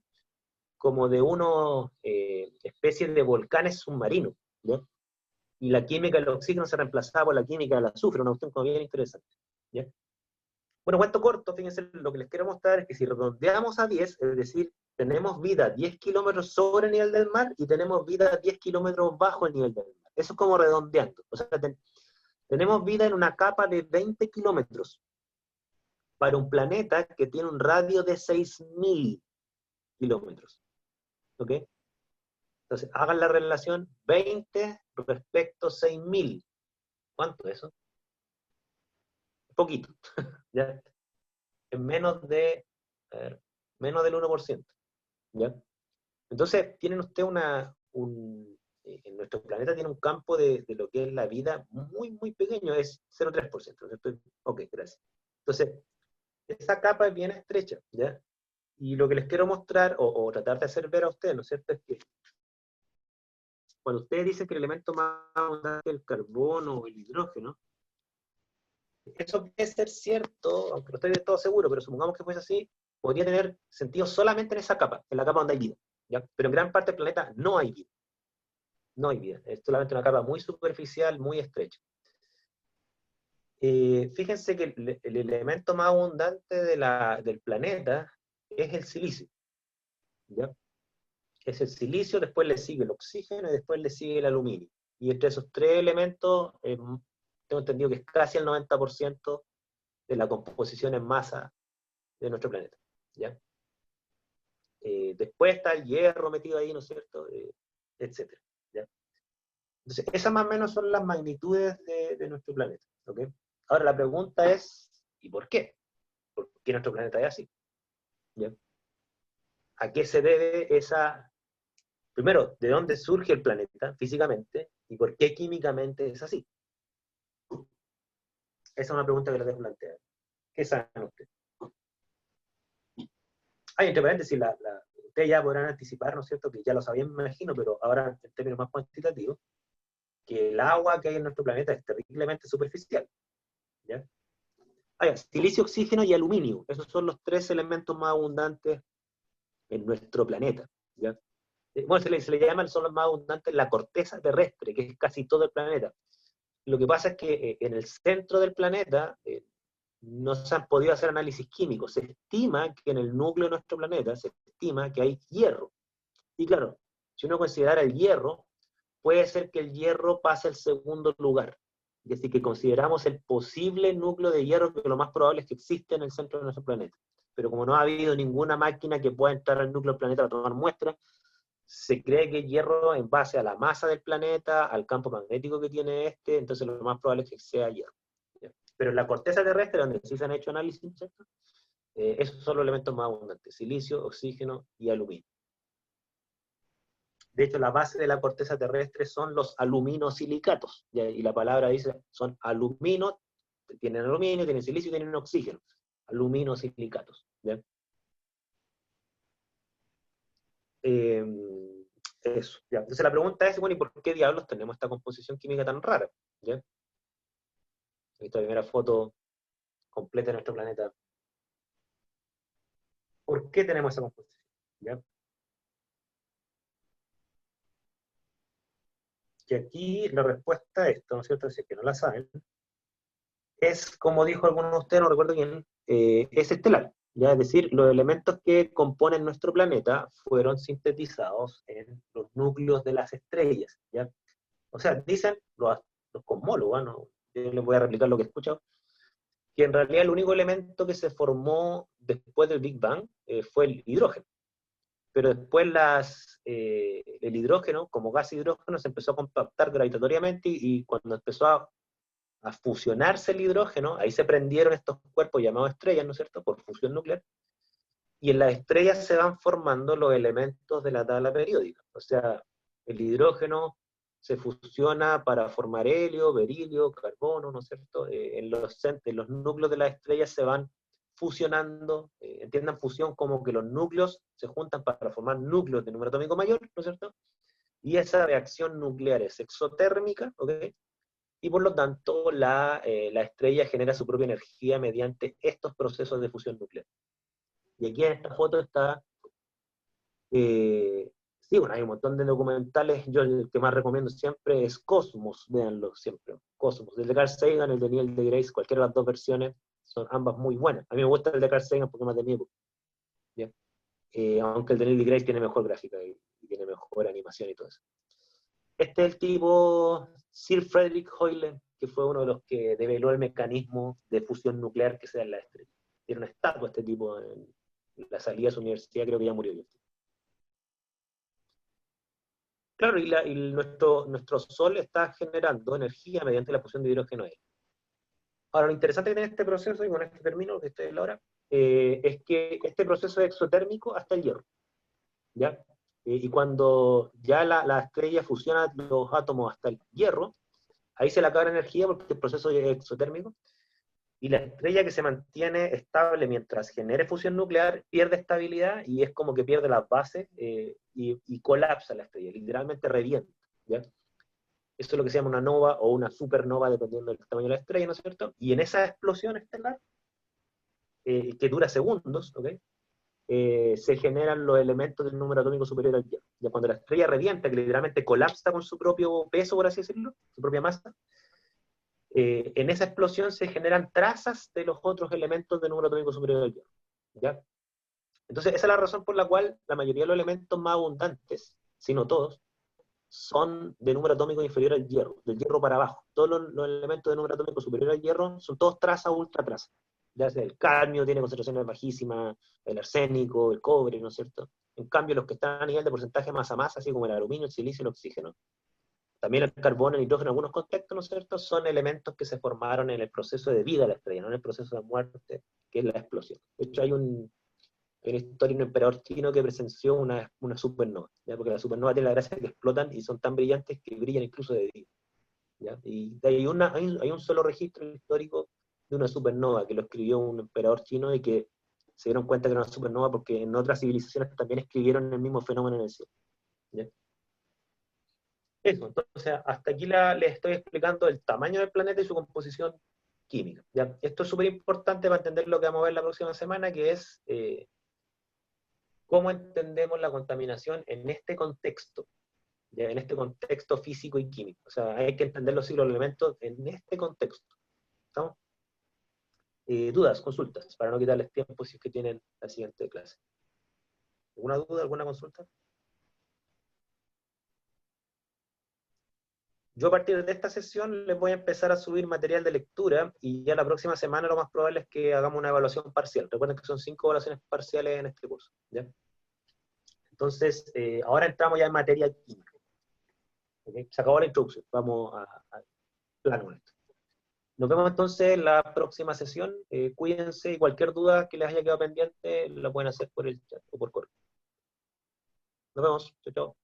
como de unos especies de volcanes submarinos, ¿ya? Y la química del oxígeno se reemplazaba por la química del azufre, una cuestión como bien interesante, ¿ya? Bueno, cuento corto, fíjense, lo que les quiero mostrar es que si redondeamos a 10, es decir, tenemos vida 10 kilómetros sobre el nivel del mar y tenemos vida 10 kilómetros bajo el nivel del mar. Eso es como redondeando. O sea, tenemos vida en una capa de 20 kilómetros para un planeta que tiene un radio de 6.000 kilómetros. ¿Ok? Entonces, hagan la relación 20 respecto a 6.000. ¿Cuánto es eso? Poquito. ¿Ya? Es menos de, a ver, menos del 1%. ¿Ya? Entonces, tienen usted en nuestro planeta tiene un campo de lo que es la vida muy, muy pequeño, es 0,3%. Ok, gracias. Entonces, esa capa es bien estrecha, ¿ya? Y lo que les quiero mostrar, o tratar de hacer ver a ustedes, ¿no es cierto?, es que cuando ustedes dicen que el elemento más abundante es el carbono o el hidrógeno, eso puede ser cierto, aunque no estoy del todo seguro, pero supongamos que fuese así, podría tener sentido solamente en esa capa, en la capa donde hay vida, ¿ya? Pero en gran parte del planeta no hay vida. No hay vida, es solamente una capa muy superficial, muy estrecha. Fíjense que el elemento más abundante del planeta es el silicio, ¿ya? Es el silicio, después le sigue el oxígeno y después le sigue el aluminio. Y entre esos tres elementos, tengo entendido que es casi el 90% de la composición en masa de nuestro planeta, ¿ya? Después está el hierro metido ahí, ¿no es cierto?, etcétera, ¿ya? Entonces, esas más o menos son las magnitudes de nuestro planeta, ¿ok? Ahora la pregunta es, ¿y por qué? ¿Por qué nuestro planeta es así? ¿Ya? ¿A qué se debe esa... Primero, ¿de dónde surge el planeta físicamente? ¿Y por qué químicamente es así? Esa es una pregunta que les dejo plantear. ¿Qué saben ustedes? Entre paréntesis, ustedes ya podrán anticipar, ¿no es cierto?, que ya lo sabían, me imagino, pero ahora en términos más cuantitativos, que el agua que hay en nuestro planeta es terriblemente superficial, ¿ya? Silicio, oxígeno y aluminio. Esos son los tres elementos más abundantes en nuestro planeta, ¿ya? Bueno, se le llaman, son los más abundantes en la corteza terrestre, que es casi todo el planeta. Lo que pasa es que en el centro del planeta no se han podido hacer análisis químicos. Se estima que en el núcleo de nuestro planeta se estima que hay hierro. Y claro, si uno considera el hierro, puede ser que el hierro pase al segundo lugar. Es decir, que consideramos el posible núcleo de hierro, que lo más probable es que existe en el centro de nuestro planeta. Pero como no ha habido ninguna máquina que pueda entrar al núcleo del planeta para tomar muestras, se cree que el hierro, en base a la masa del planeta, al campo magnético que tiene entonces lo más probable es que sea hierro. Pero en la corteza terrestre, donde sí se han hecho análisis, ¿cierto?, esos son los elementos más abundantes: silicio, oxígeno y aluminio. De hecho, la base de la corteza terrestre son los aluminosilicatos, y la palabra dice, son aluminos, tienen aluminio, tienen silicio y tienen oxígeno. Aluminosilicatos, ¿ya? Eso, ¿ya? Entonces la pregunta es, bueno, ¿y por qué diablos tenemos esta composición química tan rara? ¿Ya? Esta primera foto completa de nuestro planeta. ¿Por qué tenemos esa composición? ¿Ya? Y aquí la respuesta a esto, ¿no es cierto?, si es que no la saben, es, como dijo alguno de ustedes, no recuerdo quién, es estelar. ¿Ya? Es decir, los elementos que componen nuestro planeta fueron sintetizados en los núcleos de las estrellas. ¿Ya? O sea, dicen los cosmólogos, ¿no? Yo les voy a replicar lo que he escuchado, que en realidad el único elemento que se formó después del Big Bang fue el hidrógeno. Pero después el hidrógeno, como gas hidrógeno, se empezó a compactar gravitatoriamente y cuando empezó a fusionarse el hidrógeno, ahí se prendieron estos cuerpos llamados estrellas, ¿no es cierto?, por fusión nuclear, y en las estrellas se van formando los elementos de la tabla periódica. O sea, el hidrógeno se fusiona para formar helio, berilio, carbono, ¿no es cierto? En los núcleos de las estrellas se van fusionando, entiendan fusión como que los núcleos se juntan para formar núcleos de número atómico mayor, ¿no es cierto? Y esa reacción nuclear es exotérmica, ¿ok? Y por lo tanto la estrella genera su propia energía mediante estos procesos de fusión nuclear. Y aquí en esta foto está, sí, bueno, hay un montón de documentales, yo el que más recomiendo siempre es Cosmos, véanlo siempre, Cosmos, el de Carl Sagan, el de Neil deGrasse, cualquiera de las dos versiones, son ambas muy buenas. A mí me gusta el de Carl Sagan porque es más de mi época, ¿ya? Aunque el de Neil deGrasse tiene mejor gráfica y tiene mejor animación y todo eso. Este es el tipo Sir Frederick Hoyle, que fue uno de los que develó el mecanismo de fusión nuclear que se da en la estrella. Tiene una estatua este tipo en la salida de su universidad, creo que ya murió. Claro, y nuestro Sol está generando energía mediante la fusión de hidrógeno. Ahora, lo interesante que tiene este proceso, y con este término que estoy ahora, es que este proceso es exotérmico hasta el hierro, ¿ya? Y cuando ya la estrella fusiona los átomos hasta el hierro, ahí se le acaba la energía porque el proceso es exotérmico, y la estrella que se mantiene estable mientras genere fusión nuclear pierde estabilidad y es como que pierde las bases y colapsa la estrella, literalmente revienta, ¿ya? Eso es lo que se llama una nova o una supernova, dependiendo del tamaño de la estrella, ¿no es cierto? Y en esa explosión estelar, que dura segundos, ¿ok? Se generan los elementos del número atómico superior al hierro. Ya cuando la estrella revienta, que literalmente colapsa con su propio peso, por así decirlo, su propia masa, en esa explosión se generan trazas de los otros elementos del número atómico superior al hierro. ¿Ya? Entonces, esa es la razón por la cual la mayoría de los elementos más abundantes, si no todos, son de número atómico inferior al hierro, del hierro para abajo. Todos los elementos de número atómico superior al hierro son todos trazas o ultra trazas. Ya sea el cadmio tiene concentraciones bajísimas, el arsénico, el cobre, ¿no es cierto? En cambio, los que están a nivel de porcentaje masa-masa, así como el aluminio, el silicio, el oxígeno, también el carbono, el nitrógeno en algunos contextos, ¿no es cierto?, son elementos que se formaron en el proceso de vida de la estrella, no en el proceso de muerte, que es la explosión. De hecho, hay una historia de un emperador chino que presenció una supernova, ¿ya? Porque las supernovas tienen la gracia de que explotan y son tan brillantes que brillan incluso de día, ¿ya? Y hay un solo registro histórico de una supernova que lo escribió un emperador chino y que se dieron cuenta que era una supernova porque en otras civilizaciones también escribieron el mismo fenómeno en el cielo, ¿ya? Eso, entonces hasta aquí les estoy explicando el tamaño del planeta y su composición química, ¿ya? Esto es súper importante para entender lo que vamos a ver la próxima semana, que es cómo entendemos la contaminación en este contexto, ¿ya? En este contexto físico y químico. O sea, hay que entender los ciclos de elementos en este contexto. ¿Estamos? Dudas, consultas, para no quitarles tiempo si es que tienen la siguiente clase. ¿Alguna duda, alguna consulta? Yo a partir de esta sesión les voy a empezar a subir material de lectura y ya la próxima semana lo más probable es que hagamos una evaluación parcial. Recuerden que son 5 evaluaciones parciales en este curso, ¿ya? Entonces, ahora entramos ya en materia química. ¿Okay? Se acabó la introducción, vamos al plano con esto. Nos vemos entonces en la próxima sesión. Cuídense y cualquier duda que les haya quedado pendiente la pueden hacer por el chat o por correo. Nos vemos. Chao, chao.